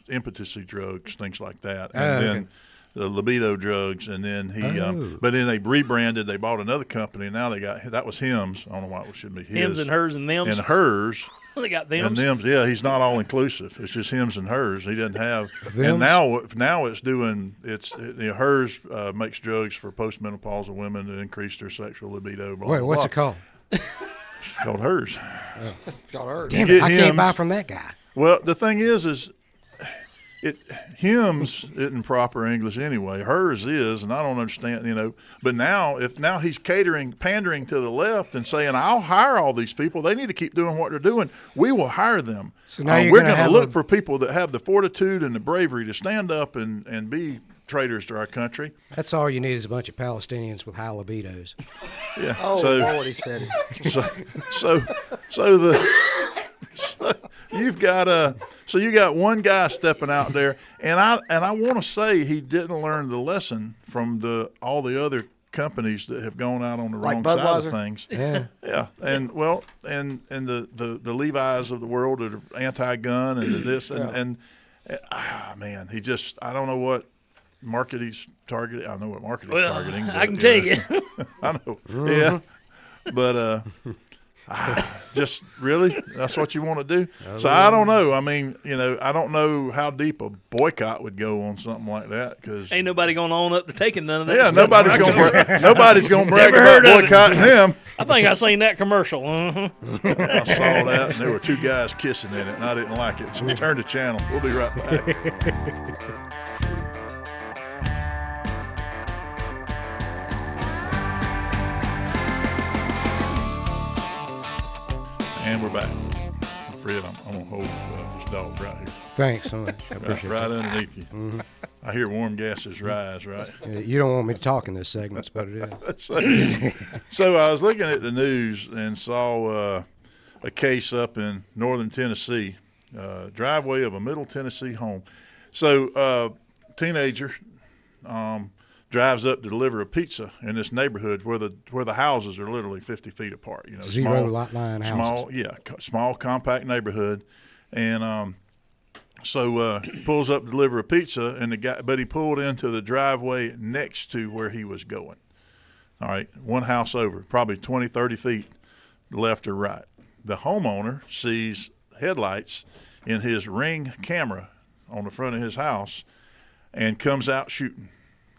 [SPEAKER 1] impotency drugs, things like that,
[SPEAKER 3] Oh,
[SPEAKER 1] and
[SPEAKER 3] okay.
[SPEAKER 1] then the libido drugs, and then he.
[SPEAKER 3] Oh.
[SPEAKER 1] But then they rebranded. They bought another company. And now they got that was Hims. I don't know why it shouldn't be his.
[SPEAKER 2] Hims and hers and thems.
[SPEAKER 1] And Hers.
[SPEAKER 2] They got
[SPEAKER 1] And
[SPEAKER 2] thems.
[SPEAKER 1] them's, yeah, he's not all inclusive. It's just Hims and Hers. He doesn't have.
[SPEAKER 3] Thems?
[SPEAKER 1] And now it's doing Hers makes drugs for postmenopausal women to increase their sexual libido. Blah,
[SPEAKER 3] Wait,
[SPEAKER 1] blah,
[SPEAKER 3] what's
[SPEAKER 1] blah.
[SPEAKER 3] it called?
[SPEAKER 1] It's called Hers.
[SPEAKER 4] It's got hers.
[SPEAKER 3] Damn
[SPEAKER 1] get
[SPEAKER 3] it, I can't
[SPEAKER 1] Hims.
[SPEAKER 3] buy from that guy.
[SPEAKER 1] Well, the thing is Hims isn't proper English anyway. Hers is, and I don't understand, But now he's pandering to the left and saying, "I'll hire all these people. They need to keep doing what they're doing. We will hire them.
[SPEAKER 3] So now you're
[SPEAKER 1] we're
[SPEAKER 3] gonna
[SPEAKER 1] going to
[SPEAKER 3] have
[SPEAKER 1] look
[SPEAKER 3] a-
[SPEAKER 1] for people that have the fortitude and the bravery to stand up and be traitors to our country."
[SPEAKER 3] That's all you need is a bunch of Palestinians with high libidos.
[SPEAKER 1] Yeah.
[SPEAKER 4] Oh,
[SPEAKER 1] so,
[SPEAKER 4] Lord, he said it.
[SPEAKER 1] So you got one guy stepping out there, and I want to say he didn't learn the lesson from all the other companies that have gone out on the
[SPEAKER 4] Like
[SPEAKER 1] wrong side of
[SPEAKER 4] Budweiser?
[SPEAKER 1] things.
[SPEAKER 3] Yeah.
[SPEAKER 1] Yeah, and the Levi's of the world that are anti-gun and this and man, I don't know what market he's targeting. I know what market he's targeting.
[SPEAKER 2] I can
[SPEAKER 1] but,
[SPEAKER 2] tell you.
[SPEAKER 1] I know. Yeah. But just really, that's what you want to do. So I don't know. I mean, I don't know how deep a boycott would go on something like that because
[SPEAKER 2] Ain't nobody going to own up to taking none of that.
[SPEAKER 1] yeah,
[SPEAKER 2] stuff.
[SPEAKER 1] nobody's gonna brag
[SPEAKER 2] Never
[SPEAKER 1] about
[SPEAKER 2] heard of it.
[SPEAKER 1] boycotting him.
[SPEAKER 2] I think I seen that commercial. Uh-huh.
[SPEAKER 1] I saw that, and there were two guys kissing in it, and I didn't like it. So we turned the channel. We'll be right back. And we're back. Fred, I'm gonna hold this dog right here,
[SPEAKER 3] Thanks so much. I appreciate
[SPEAKER 1] right
[SPEAKER 3] it.
[SPEAKER 1] underneath you. I hear warm gases rise, right?
[SPEAKER 3] You don't want me to talk in this segment, but it is.
[SPEAKER 1] So I was looking at the news and saw a case up in northern Tennessee, driveway of a middle Tennessee home. So teenager drives up to deliver a pizza in this neighborhood where the houses are literally 50 feet apart.
[SPEAKER 3] Zero lot line houses.
[SPEAKER 1] Small compact neighborhood, and so pulls up to deliver a pizza, and but he pulled into the driveway next to where he was going. All right, one house over, probably 20, 30 feet left or right. The homeowner sees headlights in his Ring camera on the front of his house and comes out shooting.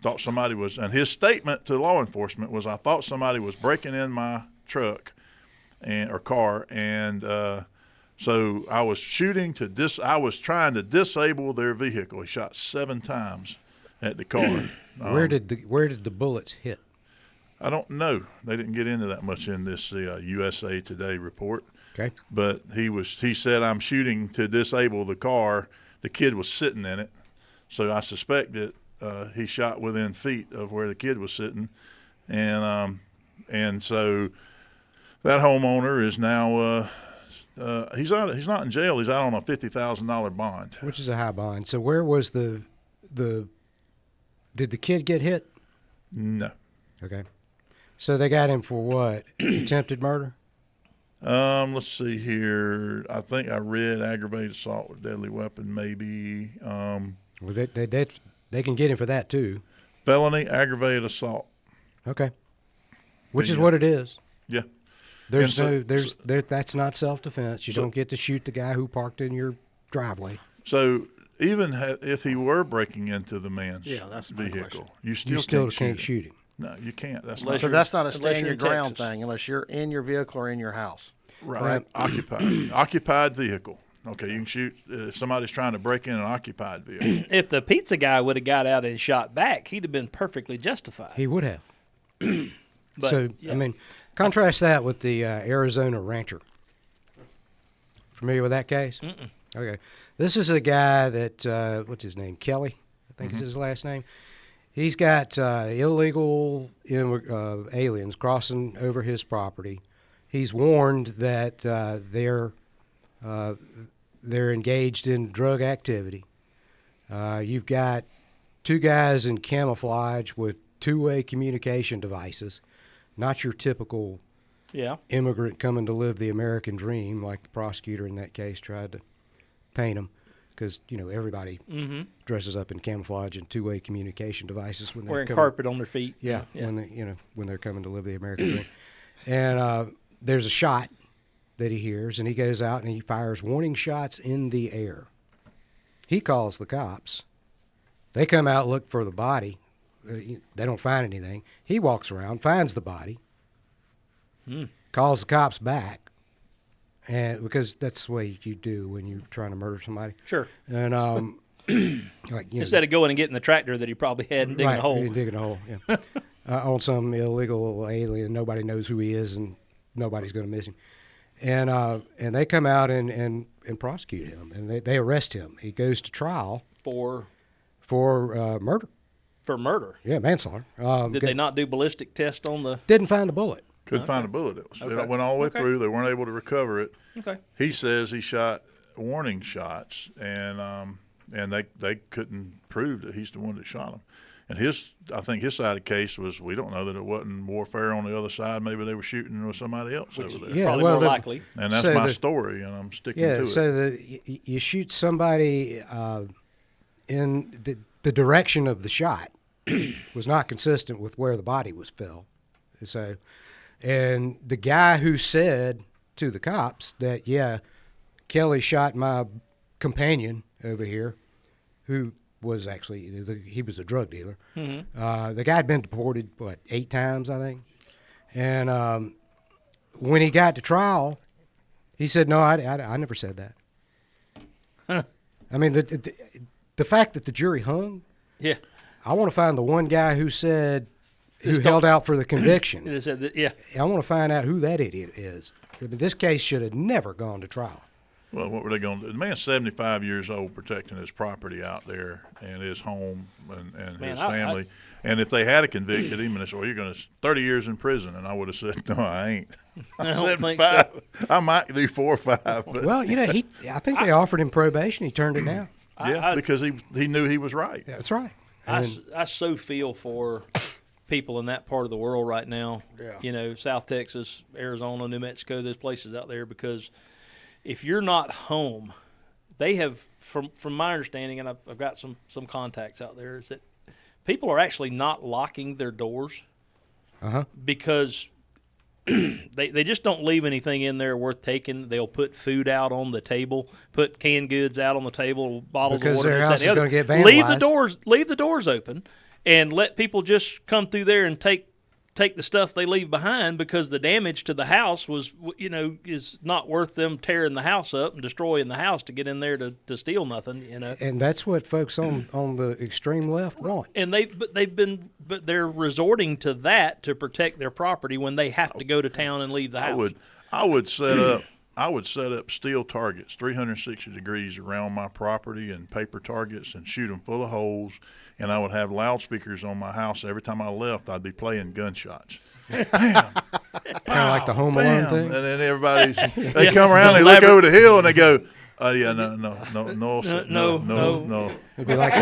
[SPEAKER 1] Thought somebody was, and his statement to law enforcement was, "I thought somebody was breaking in my truck or car, and so I was shooting I was trying to disable their vehicle." He shot 7 times at the car.
[SPEAKER 3] Where did the bullets hit?
[SPEAKER 1] I don't know. They didn't get into that much in this USA Today report.
[SPEAKER 3] Okay.
[SPEAKER 1] But he said, I'm shooting to disable the car. The kid was sitting in it. So I suspect that he shot within feet of where the kid was sitting. And so that homeowner is now he's not in jail. He's out on a $50,000 bond.
[SPEAKER 3] Which is a high bond. So where was did the kid get hit?
[SPEAKER 1] No.
[SPEAKER 3] Okay. So they got him for what? Attempted murder?
[SPEAKER 1] Let's see here. I think I read aggravated assault with deadly weapon, maybe.
[SPEAKER 3] Well, they can get him for that too.
[SPEAKER 1] Felony aggravated assault.
[SPEAKER 3] Okay. Which is what it is.
[SPEAKER 1] Yeah.
[SPEAKER 3] That's not self-defense. You don't get to shoot the guy who parked in your driveway.
[SPEAKER 1] So even if he were breaking into the man's
[SPEAKER 4] that's my
[SPEAKER 1] vehicle,
[SPEAKER 4] question.
[SPEAKER 1] you
[SPEAKER 3] still
[SPEAKER 1] can't
[SPEAKER 3] can't
[SPEAKER 1] shoot
[SPEAKER 3] shoot him.
[SPEAKER 1] No, you can't. That's
[SPEAKER 2] Unless
[SPEAKER 1] not
[SPEAKER 4] That's not a
[SPEAKER 2] unless
[SPEAKER 4] stand
[SPEAKER 2] you're
[SPEAKER 4] your
[SPEAKER 2] in
[SPEAKER 4] ground
[SPEAKER 2] Texas.
[SPEAKER 4] thing unless you're in your vehicle or in your house.
[SPEAKER 1] right. Occupied vehicle. Okay, you can shoot if somebody's trying to break in an occupied vehicle.
[SPEAKER 2] If the pizza guy would have got out and shot back, he'd have been perfectly justified.
[SPEAKER 3] He would have.
[SPEAKER 2] But,
[SPEAKER 3] So,
[SPEAKER 2] yeah.
[SPEAKER 3] I mean, contrast that with the Arizona rancher. Familiar with that case?
[SPEAKER 2] Mm-mm.
[SPEAKER 3] Okay. This is a guy that, what's his name? Kelly, I think is his last name. He's got illegal aliens crossing over his property. He's warned that they're engaged in drug activity. You've got two guys in camouflage with two-way communication devices, not your typical immigrant coming to live the American dream like the prosecutor in that case tried to paint them, because everybody dresses up in camouflage and two-way communication devices when they're
[SPEAKER 2] Wearing
[SPEAKER 3] coming,
[SPEAKER 2] carpet on their feet.
[SPEAKER 3] when they're coming to live the American dream. And there's a shot that he hears, and he goes out and he fires warning shots in the air. He calls the cops. They come out, look for the body. They don't find anything. He walks around, finds the body, calls the cops back, and because that's the way you do when you're trying to murder somebody.
[SPEAKER 2] Sure.
[SPEAKER 3] And
[SPEAKER 2] Instead of going and getting the tractor that he probably had and digging a hole.
[SPEAKER 3] digging a hole, yeah. On some illegal alien, nobody knows who he is, and nobody's going to miss him. And they come out and prosecute him, and they arrest him. He goes to trial
[SPEAKER 2] For
[SPEAKER 3] murder.
[SPEAKER 2] For murder.
[SPEAKER 3] Yeah, manslaughter.
[SPEAKER 2] Did they not do ballistic test on the?
[SPEAKER 3] Didn't find the bullet.
[SPEAKER 1] Couldn't find a bullet. It
[SPEAKER 2] Okay.
[SPEAKER 1] went all the way
[SPEAKER 2] Okay.
[SPEAKER 1] through. They weren't able to recover it.
[SPEAKER 2] Okay.
[SPEAKER 1] He says he shot warning shots, and they couldn't prove that he's the one that shot him. And I think his side of the case was, we don't know that it wasn't warfare on the other side. Maybe they were shooting with somebody else over there.
[SPEAKER 3] Yeah,
[SPEAKER 2] Probably
[SPEAKER 3] well,
[SPEAKER 2] more likely.
[SPEAKER 1] And that's
[SPEAKER 3] so
[SPEAKER 1] my story, and I'm sticking to it.
[SPEAKER 3] So you shoot somebody in the direction of the shot was not consistent with where the body was fell. So, and the guy who said to the cops that, Kelly shot my companion over here, who was actually, he was a drug dealer.
[SPEAKER 2] Mm-hmm.
[SPEAKER 3] The guy had been deported, 8 times, I think. And when he got to trial, he said, no, I never said that.
[SPEAKER 2] Huh.
[SPEAKER 3] I mean, the fact that the jury hung,
[SPEAKER 2] Yeah.
[SPEAKER 3] I want to find the one guy who held out for the conviction.
[SPEAKER 2] They said that, yeah.
[SPEAKER 3] I want to find out who that idiot is. I mean, this case should have never gone to trial.
[SPEAKER 1] Well, what were they going to do? The man's 75 years old, protecting his property out there and his home and
[SPEAKER 2] Man,
[SPEAKER 1] his family. And if they had convicted him, and they said, well, you're going to 30 years in prison, and I would have said, no, I ain't.
[SPEAKER 2] I don't think
[SPEAKER 1] 75.
[SPEAKER 2] so.
[SPEAKER 1] I might do 4 or 5. But
[SPEAKER 3] Well, I think they offered him probation. He turned it down.
[SPEAKER 1] because he knew he was right.
[SPEAKER 3] That's right.
[SPEAKER 2] I so feel for people in that part of the world right now.
[SPEAKER 4] Yeah.
[SPEAKER 2] South Texas, Arizona, New Mexico, those places out there, because if you're not home, they have, from my understanding, and I've got some contacts out there, is that people are actually not locking their doors because they just don't leave anything in there worth taking. They'll put food out on the table, put canned goods out on the table, bottles
[SPEAKER 3] Because
[SPEAKER 2] of water.
[SPEAKER 3] their
[SPEAKER 2] this,
[SPEAKER 3] house
[SPEAKER 2] that, and the
[SPEAKER 3] is
[SPEAKER 2] other.
[SPEAKER 3] gonna get vandalized.
[SPEAKER 2] Leave the doors open, and let people just come through there and take the stuff they leave behind, because the damage to the house is not worth them tearing the house up and destroying the house to get in there to steal nothing.
[SPEAKER 3] And that's what folks on the extreme left want.
[SPEAKER 2] And they're resorting to that to protect their property when they have to go to town and leave the house.
[SPEAKER 1] I would set up I would set up steel targets 360 degrees around my property and paper targets and shoot them full of holes. And I would have loudspeakers on my house. Every time I left, I'd be playing gunshots. Bam,
[SPEAKER 3] Kind of like the Home Alone thing.
[SPEAKER 1] And then they come around, they look over the hill, and they go, "Oh yeah, no, sir, no."
[SPEAKER 3] It'd be like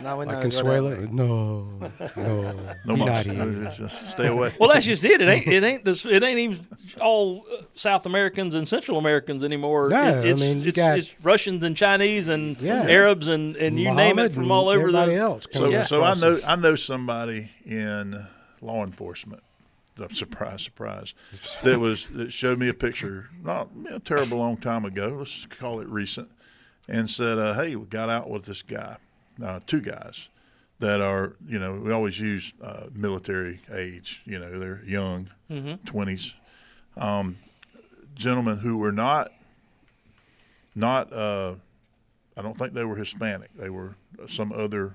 [SPEAKER 4] No, we know
[SPEAKER 3] Consuelo. No,
[SPEAKER 1] No,
[SPEAKER 3] you're
[SPEAKER 1] more.
[SPEAKER 3] not here.
[SPEAKER 1] Just stay away.
[SPEAKER 2] Well, that's just it. It ain't even all South Americans and Central Americans anymore.
[SPEAKER 3] No,
[SPEAKER 2] It's Russians and Chinese and
[SPEAKER 3] Yeah.
[SPEAKER 2] Arabs and you name it from all over
[SPEAKER 3] everybody
[SPEAKER 2] the.
[SPEAKER 3] else.
[SPEAKER 1] So,
[SPEAKER 2] Yeah.
[SPEAKER 1] so I know somebody in law enforcement. Surprise, that showed me a picture not a terrible long time ago. Let's call it recent, and said, "Hey, we got out with this guy, 2 guys that are, we always use military age. They're young, 20s, gentlemen who were not. I don't think they were Hispanic. They were some other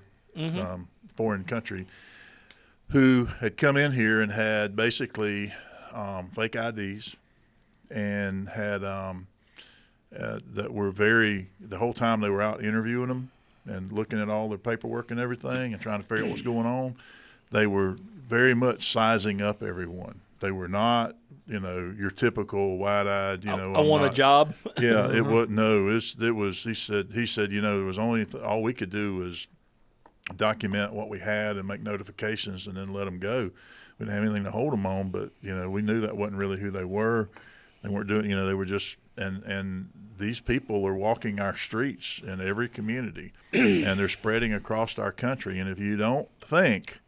[SPEAKER 1] foreign country." Who had come in here and had basically fake IDs and had that were the whole time they were out interviewing them and looking at all their paperwork and everything and trying to figure out what's going on. They were very much sizing up everyone. They were not, your typical wide-eyed,
[SPEAKER 2] I want a job.
[SPEAKER 1] Yeah, it wasn't. No, it was. He said, there was only all we could do was document what we had and make notifications and then let them go. We didn't have anything to hold them on, but we knew that wasn't really who they were. They weren't doing, they were just, and these people are walking our streets in every community and they're spreading across our country. And if you don't think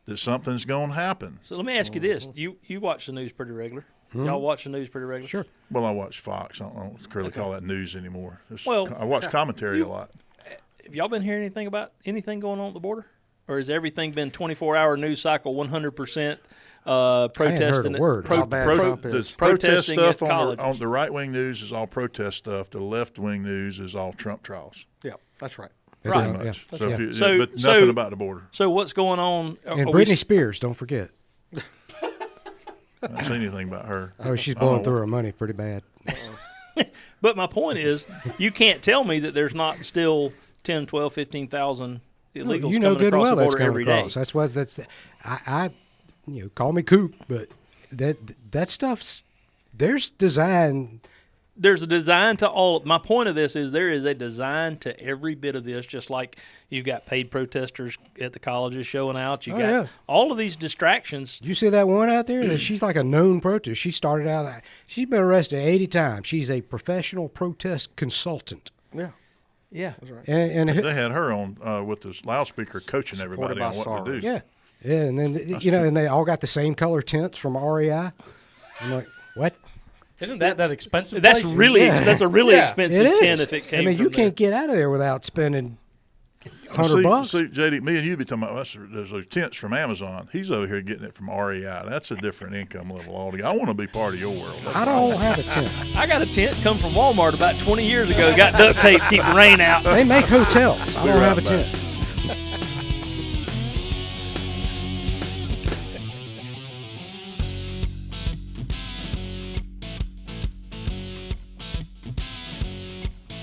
[SPEAKER 1] that something's going to happen.
[SPEAKER 2] So let me ask you this: you watch the news pretty regular? Y'all watch the news pretty regular?
[SPEAKER 3] Sure.
[SPEAKER 1] Well, I watch Fox. I don't really call that news anymore.
[SPEAKER 2] Well,
[SPEAKER 1] I watch commentary a lot.
[SPEAKER 2] Have y'all been hearing anything about anything going on at the border? Or has everything been 24-hour news cycle, 100% protesting?
[SPEAKER 3] heard a word.
[SPEAKER 4] How bad Trump is.
[SPEAKER 1] The protest
[SPEAKER 2] protesting
[SPEAKER 1] stuff
[SPEAKER 2] at colleges.
[SPEAKER 1] on the right-wing news is all protest stuff. The left-wing news is all Trump trials.
[SPEAKER 4] Yeah, that's right.
[SPEAKER 3] That's
[SPEAKER 2] Right.
[SPEAKER 1] Pretty much.
[SPEAKER 3] Yeah.
[SPEAKER 1] So, if you,
[SPEAKER 2] So-
[SPEAKER 1] but
[SPEAKER 2] so-
[SPEAKER 1] nothing about the border.
[SPEAKER 2] So what's going on?
[SPEAKER 3] And
[SPEAKER 2] Are we-
[SPEAKER 3] Britney Spears, don't forget.
[SPEAKER 1] I haven't seen anything about her.
[SPEAKER 3] Oh, she's blowing through her money pretty bad.
[SPEAKER 2] But my point is, you can't tell me that there's not still 10, 12, 15,000 illegals
[SPEAKER 3] You know
[SPEAKER 2] coming
[SPEAKER 3] good
[SPEAKER 2] across
[SPEAKER 3] well
[SPEAKER 2] the
[SPEAKER 3] that's
[SPEAKER 2] border
[SPEAKER 3] coming
[SPEAKER 2] every day.
[SPEAKER 3] across. That's what that's. I call me kook, but that stuff's there's design.
[SPEAKER 2] There's a design to all. My point of this is there is a design to every bit of this. Just like you've got paid protesters at the colleges showing out. You got all of these distractions.
[SPEAKER 3] You see that one out there? That she's like a known protest. She started out. She's been arrested 80 times. She's a professional protest consultant.
[SPEAKER 4] Yeah,
[SPEAKER 2] Yeah.
[SPEAKER 4] that's right.
[SPEAKER 3] And
[SPEAKER 1] They had her on with this loudspeaker coaching everybody
[SPEAKER 4] by
[SPEAKER 1] on what to do.
[SPEAKER 3] yeah, and then and they all got the same color tints from REI. I'm like, what?
[SPEAKER 6] Isn't that expensive?
[SPEAKER 2] That's
[SPEAKER 6] place?
[SPEAKER 2] really that's a really
[SPEAKER 6] Yeah.
[SPEAKER 2] expensive
[SPEAKER 3] It is.
[SPEAKER 2] tin if it came.
[SPEAKER 3] I mean, you
[SPEAKER 2] from
[SPEAKER 3] can't get out of there without spending $100.
[SPEAKER 1] See, JD, me and you be talking about there's those tents from Amazon. He's over here getting it from REI. That's a different income level altogether. I want to be part of your world. That's
[SPEAKER 3] I
[SPEAKER 1] all.
[SPEAKER 3] don't have a tent.
[SPEAKER 2] I got a tent come from Walmart about 20 years ago. Got duct tape to keep the rain out.
[SPEAKER 3] They make hotels. I
[SPEAKER 1] Be
[SPEAKER 3] don't
[SPEAKER 1] right
[SPEAKER 3] have a
[SPEAKER 1] back.
[SPEAKER 3] tent.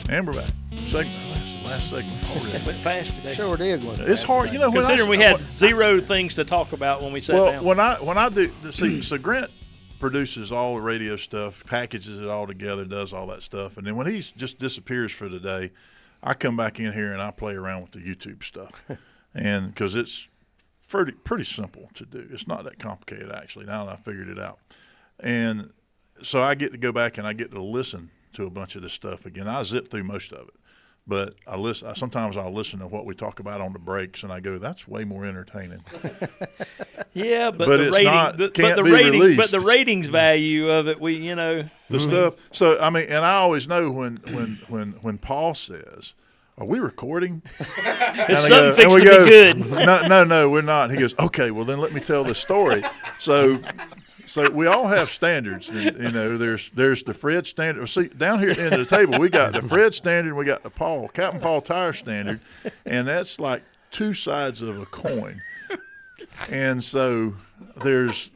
[SPEAKER 1] And we're back. Last segment already.
[SPEAKER 2] Went fast today.
[SPEAKER 4] Sure did. Wasn't it?
[SPEAKER 1] It's hard, when
[SPEAKER 2] Considering
[SPEAKER 1] I,
[SPEAKER 2] we had zero things to talk about when we sat down.
[SPEAKER 1] when I do see, so Grant produces all the radio stuff, packages it all together, does all that stuff, and then when he just disappears for the day, I come back in here and I play around with the YouTube stuff, and because it's pretty simple to do. It's not that complicated actually. Now that I figured it out, and so I get to go back and I get to listen to a bunch of this stuff again. I zip through most of it. But sometimes I'll listen to what we talk about on the breaks, and I go, "That's way more entertaining."
[SPEAKER 2] Yeah, but
[SPEAKER 1] But
[SPEAKER 2] the
[SPEAKER 1] it's
[SPEAKER 2] rating,
[SPEAKER 1] not-
[SPEAKER 2] but
[SPEAKER 1] can't
[SPEAKER 2] the
[SPEAKER 1] be
[SPEAKER 2] rating,
[SPEAKER 1] released.
[SPEAKER 2] but the ratings value of it,
[SPEAKER 1] The stuff. So I mean, and I always know when Paul says, "Are we recording?"
[SPEAKER 2] it's
[SPEAKER 1] And I
[SPEAKER 2] something fixing
[SPEAKER 1] and
[SPEAKER 2] to
[SPEAKER 1] we
[SPEAKER 2] be good.
[SPEAKER 1] No, we're not. He goes, "Okay, well then let me tell the story." So we all have standards. And, there's the Fred standard. See, down here at the end of the table, we got the Fred standard, and we got the Captain Paul Tire standard, and that's like two sides of a coin. And so there's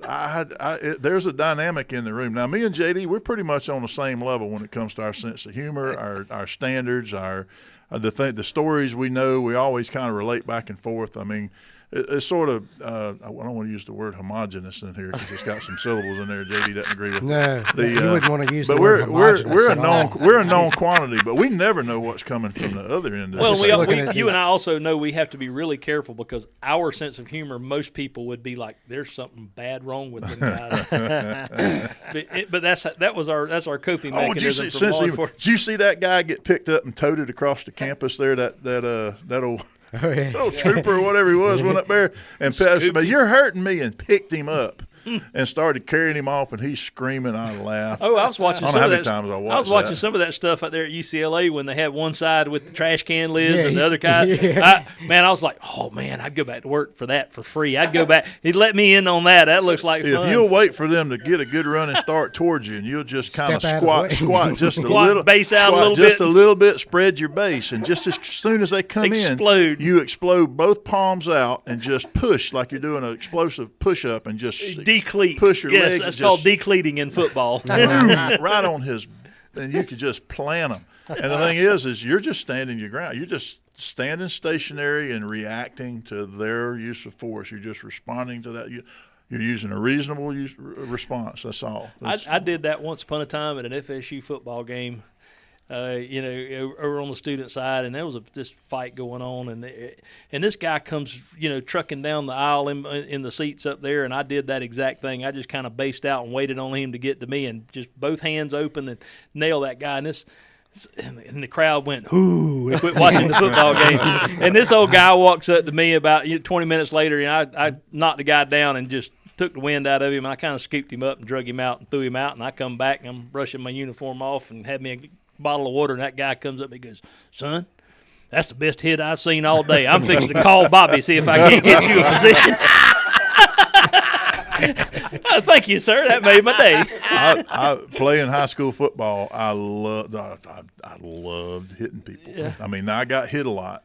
[SPEAKER 1] there's a dynamic in the room. Now, me and JD, we're pretty much on the same level when it comes to our sense of humor, our standards, the stories we know. We always kind of relate back and forth. I mean, it's sort of I don't want to use the word homogenous in here because it's got some syllables in there. JD doesn't agree with.
[SPEAKER 3] No, you wouldn't want to use the
[SPEAKER 1] but
[SPEAKER 3] word homogenous.
[SPEAKER 1] We're a known quantity, but we never know what's coming from the other end of
[SPEAKER 2] Well,
[SPEAKER 1] this.
[SPEAKER 2] you and I also know we have to be really careful because our sense of humor, most people would be like, "There's something bad wrong with them guys." but that's our coping mechanism.
[SPEAKER 1] Did you see that guy get picked up and toted across the campus there? That old.
[SPEAKER 3] Oh, yeah.
[SPEAKER 1] Little trooper or whatever he was went up there and said, "You're hurting me," and picked him up and started carrying him off, and he's screaming. I laughed.
[SPEAKER 2] Oh, I was watching some of that.
[SPEAKER 1] I
[SPEAKER 2] was watching some of that stuff out there at UCLA when they had one side with the trash can lids and the other side.
[SPEAKER 3] Yeah.
[SPEAKER 2] I was like, oh man, I'd go back to work for that for free. I'd go back. He'd let me in on that. That looks like fun.
[SPEAKER 1] If you'll wait for them to get a good running start towards you, and you'll just kind of squat just a
[SPEAKER 2] squat
[SPEAKER 1] little,
[SPEAKER 2] base out a little
[SPEAKER 1] just
[SPEAKER 2] bit,
[SPEAKER 1] a little bit, spread your base, and just as soon as they come
[SPEAKER 2] explode.
[SPEAKER 1] You explode both palms out and just push like you're doing an explosive push-up and just
[SPEAKER 2] decleat.
[SPEAKER 1] Push your
[SPEAKER 2] yes,
[SPEAKER 1] legs.
[SPEAKER 2] That's called decleating in football.
[SPEAKER 1] Right on his, and you could just plant them. And the thing is you're just standing your ground. You're just standing stationary and reacting to their use of force. You're just responding to that. You're using a reasonable response. That's all.
[SPEAKER 2] I did that once upon a time at an FSU football game. Over on the student side, and there was this fight going on, and this guy comes, trucking down the aisle in the seats up there, and I did that exact thing. I just kind of based out and waited on him to get to me, and just both hands open and nail that guy. And the crowd went, "Ooh!" and quit watching the football game. And this old guy walks up to me about 20 minutes later, and I knocked the guy down and just took the wind out of him, and I kind of scooped him up and drug him out and threw him out. And I come back and I'm brushing my uniform off and had me a bottle of water, and that guy comes up and he goes, "Son, that's the best hit I've seen all day. I'm fixing to call Bobby, see if I can't get you a position." Oh, thank you, sir. That made my day.
[SPEAKER 1] I playing high school football. I loved hitting people.
[SPEAKER 2] Yeah.
[SPEAKER 1] I mean, I got hit a lot,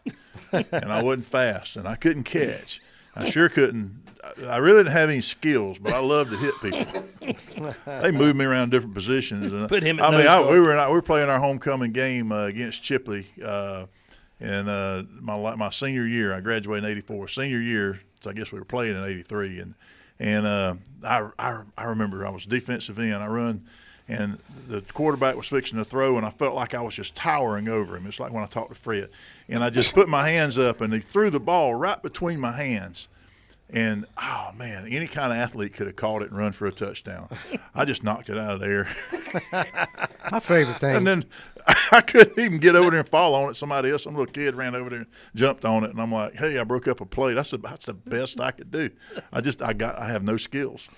[SPEAKER 1] and I wasn't fast, and I couldn't catch. I sure couldn't. I really didn't have any skills, but I loved to hit people. They moved me around different positions. And
[SPEAKER 2] put him at
[SPEAKER 1] we were playing our homecoming game against Chipley in my senior year. I graduated in '84. Senior year, so I guess we were playing in '83. And I remember I was defensive end. I run, and the quarterback was fixing to throw, and I felt like I was just towering over him. It's like when I talked to Fred. And I just put my hands up, and he threw the ball right between my hands. And, oh, man, any kind of athlete could have caught it and run for a touchdown. I just knocked it out of the air.
[SPEAKER 3] My favorite thing.
[SPEAKER 1] And then I couldn't even get over there and fall on it. Some little kid ran over there and jumped on it. And I'm like, hey, I broke up a play. That's the best I could do. I have no skills.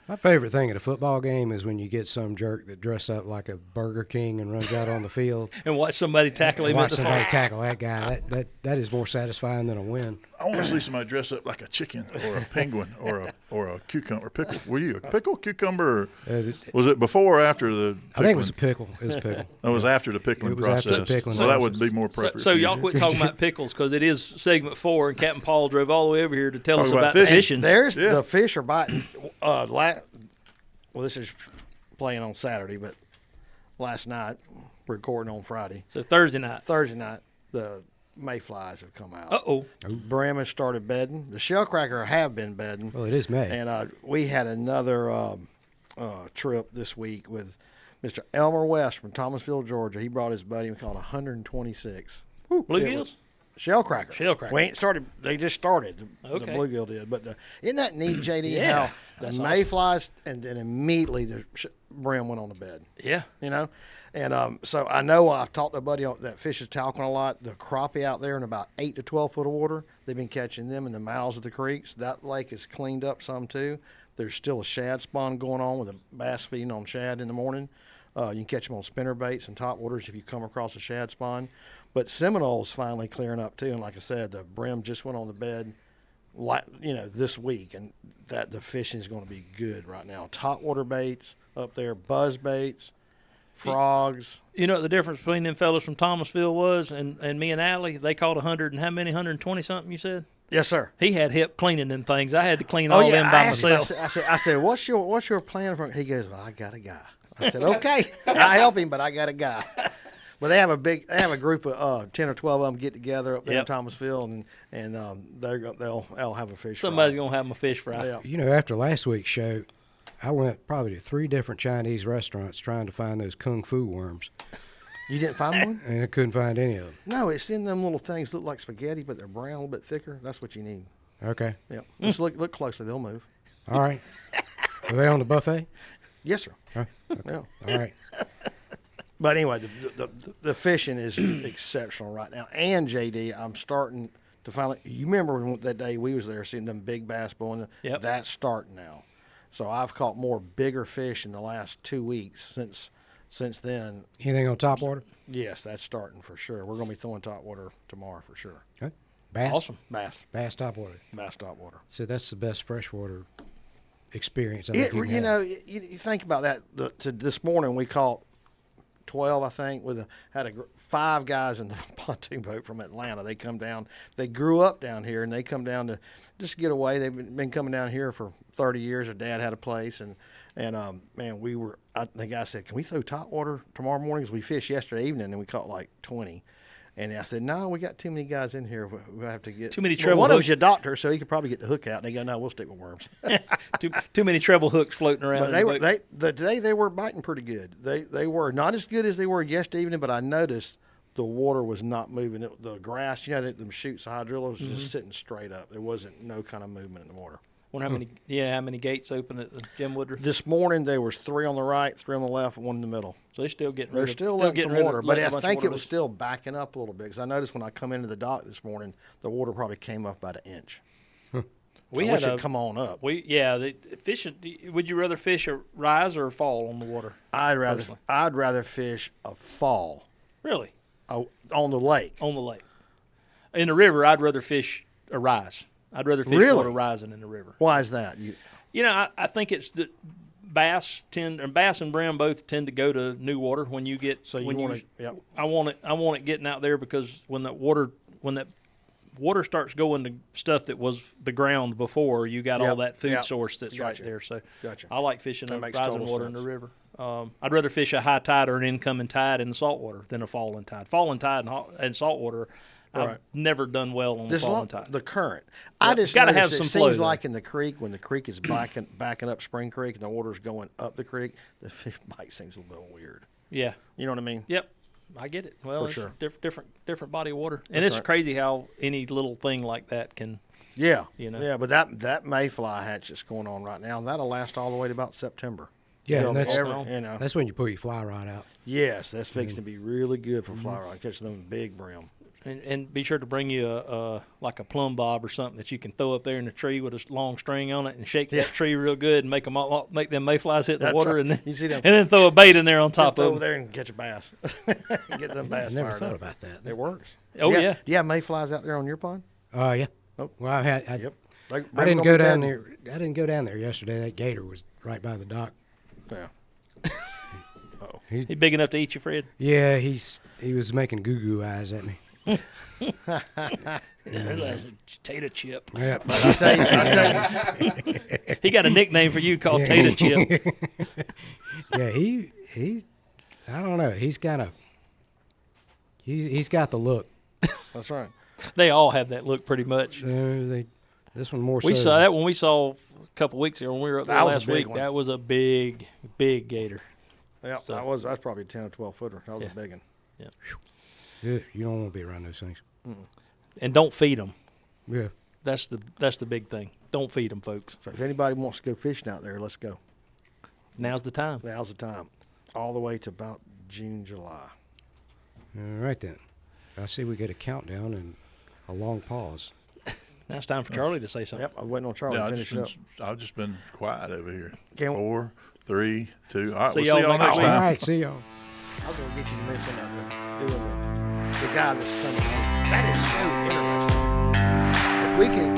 [SPEAKER 3] My favorite thing at a football game is when you get some jerk that dress up like a Burger King and runs out on the field.
[SPEAKER 2] And watch somebody tackle him at the
[SPEAKER 3] somebody tackle that guy. That is more satisfying than a win.
[SPEAKER 1] I want to see somebody dress up like a chicken or a penguin or a cucumber. Pickle. Were you a pickle, cucumber? Or was it before or after the pickling?
[SPEAKER 3] I think it was a pickle. It was a pickle.
[SPEAKER 1] It was after the pickling process.
[SPEAKER 3] After the pickling
[SPEAKER 1] so that would be more appropriate.
[SPEAKER 2] So y'all quit talking about pickles because it is segment 4, and Captain Paul drove all the way over here to tell us about fishing.
[SPEAKER 4] The fish are biting. Well, this is playing on Saturday, but last night, recording on Friday.
[SPEAKER 2] So Thursday night,
[SPEAKER 4] the mayflies have come out.
[SPEAKER 2] Uh-oh.
[SPEAKER 4] Brim has started bedding. The shellcracker have been bedding.
[SPEAKER 3] Well, it is May.
[SPEAKER 4] And we had another trip this week with Mr. Elmer West from Thomasville, Georgia. He brought his buddy. We called 126.
[SPEAKER 2] Bluegills?
[SPEAKER 4] Shellcracker. We ain't started. They just started.
[SPEAKER 2] Okay.
[SPEAKER 4] The bluegill did. But isn't that neat, JD?
[SPEAKER 2] Yeah,
[SPEAKER 4] how the mayflies and then immediately the brim went on the bed.
[SPEAKER 2] Yeah.
[SPEAKER 4] And so I know I've talked to a buddy that fishes talcum a lot. The crappie out there in about 8 to 12 foot of water, they've been catching them in the mouths of the creeks. That lake is cleaned up some too. There's still a shad spawn going on with the bass feeding on shad in the morning. You can catch them on spinner baits and top waters if you come across a shad spawn. But Seminole's finally clearing up too. And like I said, the brim just went on the bed, this week, and that the fishing is going to be good right now. Top water baits up there, buzz baits, frogs.
[SPEAKER 2] You know what the difference between them fellas from Thomasville was and me and Allie? They caught 100 and how many? 120 something, you said?
[SPEAKER 4] Yes, sir.
[SPEAKER 2] He had help cleaning them things. I had to clean
[SPEAKER 4] Oh
[SPEAKER 2] all
[SPEAKER 4] yeah,
[SPEAKER 2] them by
[SPEAKER 4] I asked him,
[SPEAKER 2] myself.
[SPEAKER 4] I said, what's your plan for? He goes, well, I got a guy. I said, okay, I help him, but I got a guy. Well, they have a group of 10 or 12 of them get together up there in Thomasville, and they'll have a fish
[SPEAKER 2] Somebody's
[SPEAKER 4] fry.
[SPEAKER 2] going to have them a fish fry.
[SPEAKER 4] Yeah.
[SPEAKER 3] You know, after last week's show, I went probably to 3 different Chinese restaurants trying to find those kung fu worms,
[SPEAKER 4] You didn't find one?
[SPEAKER 3] and I couldn't find any of them.
[SPEAKER 4] No, it's in them little things that look like spaghetti, but they're brown, a little bit thicker. That's what you need.
[SPEAKER 3] Okay.
[SPEAKER 4] Yeah. Just look closely. They'll move.
[SPEAKER 3] All right. Are they on the buffet?
[SPEAKER 4] Yes, sir.
[SPEAKER 3] Oh,
[SPEAKER 4] Yeah.
[SPEAKER 3] all right.
[SPEAKER 4] But anyway, the fishing is exceptional right now. And JD, I'm starting to finally. You remember when that day we was there seeing them big bass blowing?
[SPEAKER 2] Yep.
[SPEAKER 4] That's starting now. So I've caught more bigger fish in the last 2 weeks since then.
[SPEAKER 3] Anything on top water?
[SPEAKER 4] Yes, that's starting for sure. We're going to be throwing top water tomorrow for sure.
[SPEAKER 3] Okay. Bass?
[SPEAKER 2] Awesome.
[SPEAKER 4] Bass
[SPEAKER 3] Top water.
[SPEAKER 4] Bass top water.
[SPEAKER 3] So that's the best freshwater experience I think
[SPEAKER 4] It,
[SPEAKER 3] you
[SPEAKER 4] you
[SPEAKER 3] can
[SPEAKER 4] know,
[SPEAKER 3] have.
[SPEAKER 4] you think about that. This morning we caught 12, I think, had 5 guys in the pontoon boat from Atlanta. They come down. They grew up down here, and they come down to just get away. They've been coming down here for 30 years. Their dad had a place, and man, the guy said, "Can we throw top water tomorrow morning?" Because we fished yesterday evening, and we caught like 20. And I said, "No, we got too many guys in here. We have to get
[SPEAKER 2] Too many
[SPEAKER 4] Well,
[SPEAKER 2] treble
[SPEAKER 4] one of
[SPEAKER 2] hooks.
[SPEAKER 4] them's your doctor, so he could probably get the hook out." And they go, "No, we'll stick with worms."
[SPEAKER 2] Too many treble hooks floating around.
[SPEAKER 4] But
[SPEAKER 2] in
[SPEAKER 4] they
[SPEAKER 2] the
[SPEAKER 4] were
[SPEAKER 2] boat.
[SPEAKER 4] today they were biting pretty good. They were not as good as they were yesterday evening, but I noticed the water was not moving. The grass, them chutes of hydrilla was just sitting straight up. There wasn't no kind of movement in the water.
[SPEAKER 2] Wonder how many gates open at the Jim Woodruff.
[SPEAKER 4] This morning there was 3 on the right, 3 on the left, and 1 in the middle.
[SPEAKER 2] So they're still getting
[SPEAKER 4] They're
[SPEAKER 2] rid of,
[SPEAKER 4] still letting
[SPEAKER 2] getting
[SPEAKER 4] some
[SPEAKER 2] rid of-
[SPEAKER 4] water, but
[SPEAKER 2] letting a
[SPEAKER 4] I
[SPEAKER 2] bunch of
[SPEAKER 4] think
[SPEAKER 2] water
[SPEAKER 4] it was
[SPEAKER 2] loose.
[SPEAKER 4] still backing up a little bit because I noticed when I come into the dock this morning, the water probably came up about 1 inch.
[SPEAKER 2] We
[SPEAKER 4] I
[SPEAKER 2] had
[SPEAKER 4] wish
[SPEAKER 2] a
[SPEAKER 4] it come on up.
[SPEAKER 2] the fishing. Would you rather fish a rise or a fall on the water?
[SPEAKER 4] I'd
[SPEAKER 2] personally.
[SPEAKER 4] rather fish a fall
[SPEAKER 2] Really,
[SPEAKER 4] on the lake.
[SPEAKER 2] on the lake. In the river, I'd rather fish a rise. I'd rather fish
[SPEAKER 4] Really?
[SPEAKER 2] water rising in the river.
[SPEAKER 4] Why is that?
[SPEAKER 2] I think it's that bass and brim both tend to go to new water when you get.
[SPEAKER 4] So you
[SPEAKER 2] when
[SPEAKER 4] want to? Yep.
[SPEAKER 2] I want it getting out there because when that water starts going to stuff that was the ground before, you got all
[SPEAKER 4] Yep,
[SPEAKER 2] that food
[SPEAKER 4] yep.
[SPEAKER 2] source that's
[SPEAKER 4] Gotcha.
[SPEAKER 2] right there. So
[SPEAKER 4] Gotcha.
[SPEAKER 2] I like fishing
[SPEAKER 4] That
[SPEAKER 2] the
[SPEAKER 4] makes
[SPEAKER 2] rising
[SPEAKER 4] total
[SPEAKER 2] water in the
[SPEAKER 4] sense.
[SPEAKER 2] river. I'd rather fish a high tide or an incoming tide in the salt water than a falling tide. Falling tide and salt water, I've
[SPEAKER 4] Right.
[SPEAKER 2] never done well on the falling tide.
[SPEAKER 4] The current. I just
[SPEAKER 2] Gotta
[SPEAKER 4] noticed
[SPEAKER 2] have some
[SPEAKER 4] it
[SPEAKER 2] flow,
[SPEAKER 4] seems
[SPEAKER 2] though.
[SPEAKER 4] like in the creek when the creek is backing up Spring Creek and the water's going up the creek, the fish bite seems a little weird.
[SPEAKER 2] Yeah.
[SPEAKER 4] You know what I mean?
[SPEAKER 2] Yep. I get it. Well,
[SPEAKER 4] For
[SPEAKER 2] it's
[SPEAKER 4] sure.
[SPEAKER 2] different body of water, and
[SPEAKER 4] That's
[SPEAKER 2] it's
[SPEAKER 4] right.
[SPEAKER 2] crazy how any little thing like that can.
[SPEAKER 4] Yeah.
[SPEAKER 2] You know.
[SPEAKER 4] Yeah, but that mayfly hatch that's going on right now, that'll last all the way to about September.
[SPEAKER 3] Yeah,
[SPEAKER 4] It'll
[SPEAKER 3] and that's,
[SPEAKER 4] ever- you know.
[SPEAKER 3] that's when you pull your fly rod out.
[SPEAKER 4] Yes, that's fixing to be really good for fly rod. Catch them big brim.
[SPEAKER 2] And be sure to bring you like a plumb bob or something that you can throw up there in the tree with a long string on it and shake
[SPEAKER 4] Yeah.
[SPEAKER 2] that tree real good and make them mayflies hit the
[SPEAKER 4] That's
[SPEAKER 2] water
[SPEAKER 4] right.
[SPEAKER 2] and then
[SPEAKER 4] You see them-
[SPEAKER 2] throw a bait in there on top
[SPEAKER 4] Get
[SPEAKER 2] of
[SPEAKER 4] over
[SPEAKER 2] them.
[SPEAKER 4] there and catch a bass. Get them bass
[SPEAKER 3] I never
[SPEAKER 4] fired
[SPEAKER 3] thought
[SPEAKER 4] up.
[SPEAKER 3] about that.
[SPEAKER 4] It works.
[SPEAKER 2] Oh yeah.
[SPEAKER 4] Do you have mayflies out there on your pond?
[SPEAKER 3] Yeah.
[SPEAKER 4] Oh.
[SPEAKER 3] Well, I
[SPEAKER 4] Yep.
[SPEAKER 3] I didn't go down there. I didn't go down there yesterday. That gator was right by the dock.
[SPEAKER 4] Yeah.
[SPEAKER 2] He big enough to eat you, Fred?
[SPEAKER 3] Yeah, he was making goo goo eyes at me.
[SPEAKER 2] Tater chip.
[SPEAKER 3] Yeah.
[SPEAKER 4] I tell you,
[SPEAKER 2] He got a nickname for you called
[SPEAKER 3] Yeah.
[SPEAKER 2] Tater Chip.
[SPEAKER 3] Yeah, he I don't know. He's kind of he's got the look.
[SPEAKER 4] that's right.
[SPEAKER 2] They all have that look pretty much.
[SPEAKER 3] This one more
[SPEAKER 2] We
[SPEAKER 3] so.
[SPEAKER 2] saw that when we saw a couple weeks ago when we were up there
[SPEAKER 4] That was a
[SPEAKER 2] last
[SPEAKER 4] big
[SPEAKER 2] week.
[SPEAKER 4] one.
[SPEAKER 2] That was a big gator.
[SPEAKER 4] Yeah,
[SPEAKER 2] So-
[SPEAKER 4] that's probably a 10 or 12 footer. That was
[SPEAKER 2] Yeah.
[SPEAKER 4] a big one.
[SPEAKER 3] Yeah, you don't want to be around those things.
[SPEAKER 2] And don't feed them.
[SPEAKER 3] Yeah.
[SPEAKER 2] That's the big thing. Don't feed them, folks.
[SPEAKER 4] So if anybody wants to go fishing out there, let's go.
[SPEAKER 2] Now's the time.
[SPEAKER 4] Now's the time. All the way to about June, July.
[SPEAKER 3] All right then. I see we get a countdown and a long pause.
[SPEAKER 2] Now it's time for Charlie to say something.
[SPEAKER 4] Yep, I'm waiting on Charlie to finish it up.
[SPEAKER 1] I've just been quiet over here.
[SPEAKER 4] Can we-
[SPEAKER 1] 4, 3, 2. All right,
[SPEAKER 2] See
[SPEAKER 1] we'll
[SPEAKER 2] y'all
[SPEAKER 1] see y'all
[SPEAKER 2] next
[SPEAKER 1] next
[SPEAKER 2] week.
[SPEAKER 3] All
[SPEAKER 1] time.
[SPEAKER 3] right, see y'all.
[SPEAKER 4] I was going to get you to mention that doing the guy that's coming on. That is so interesting. If we can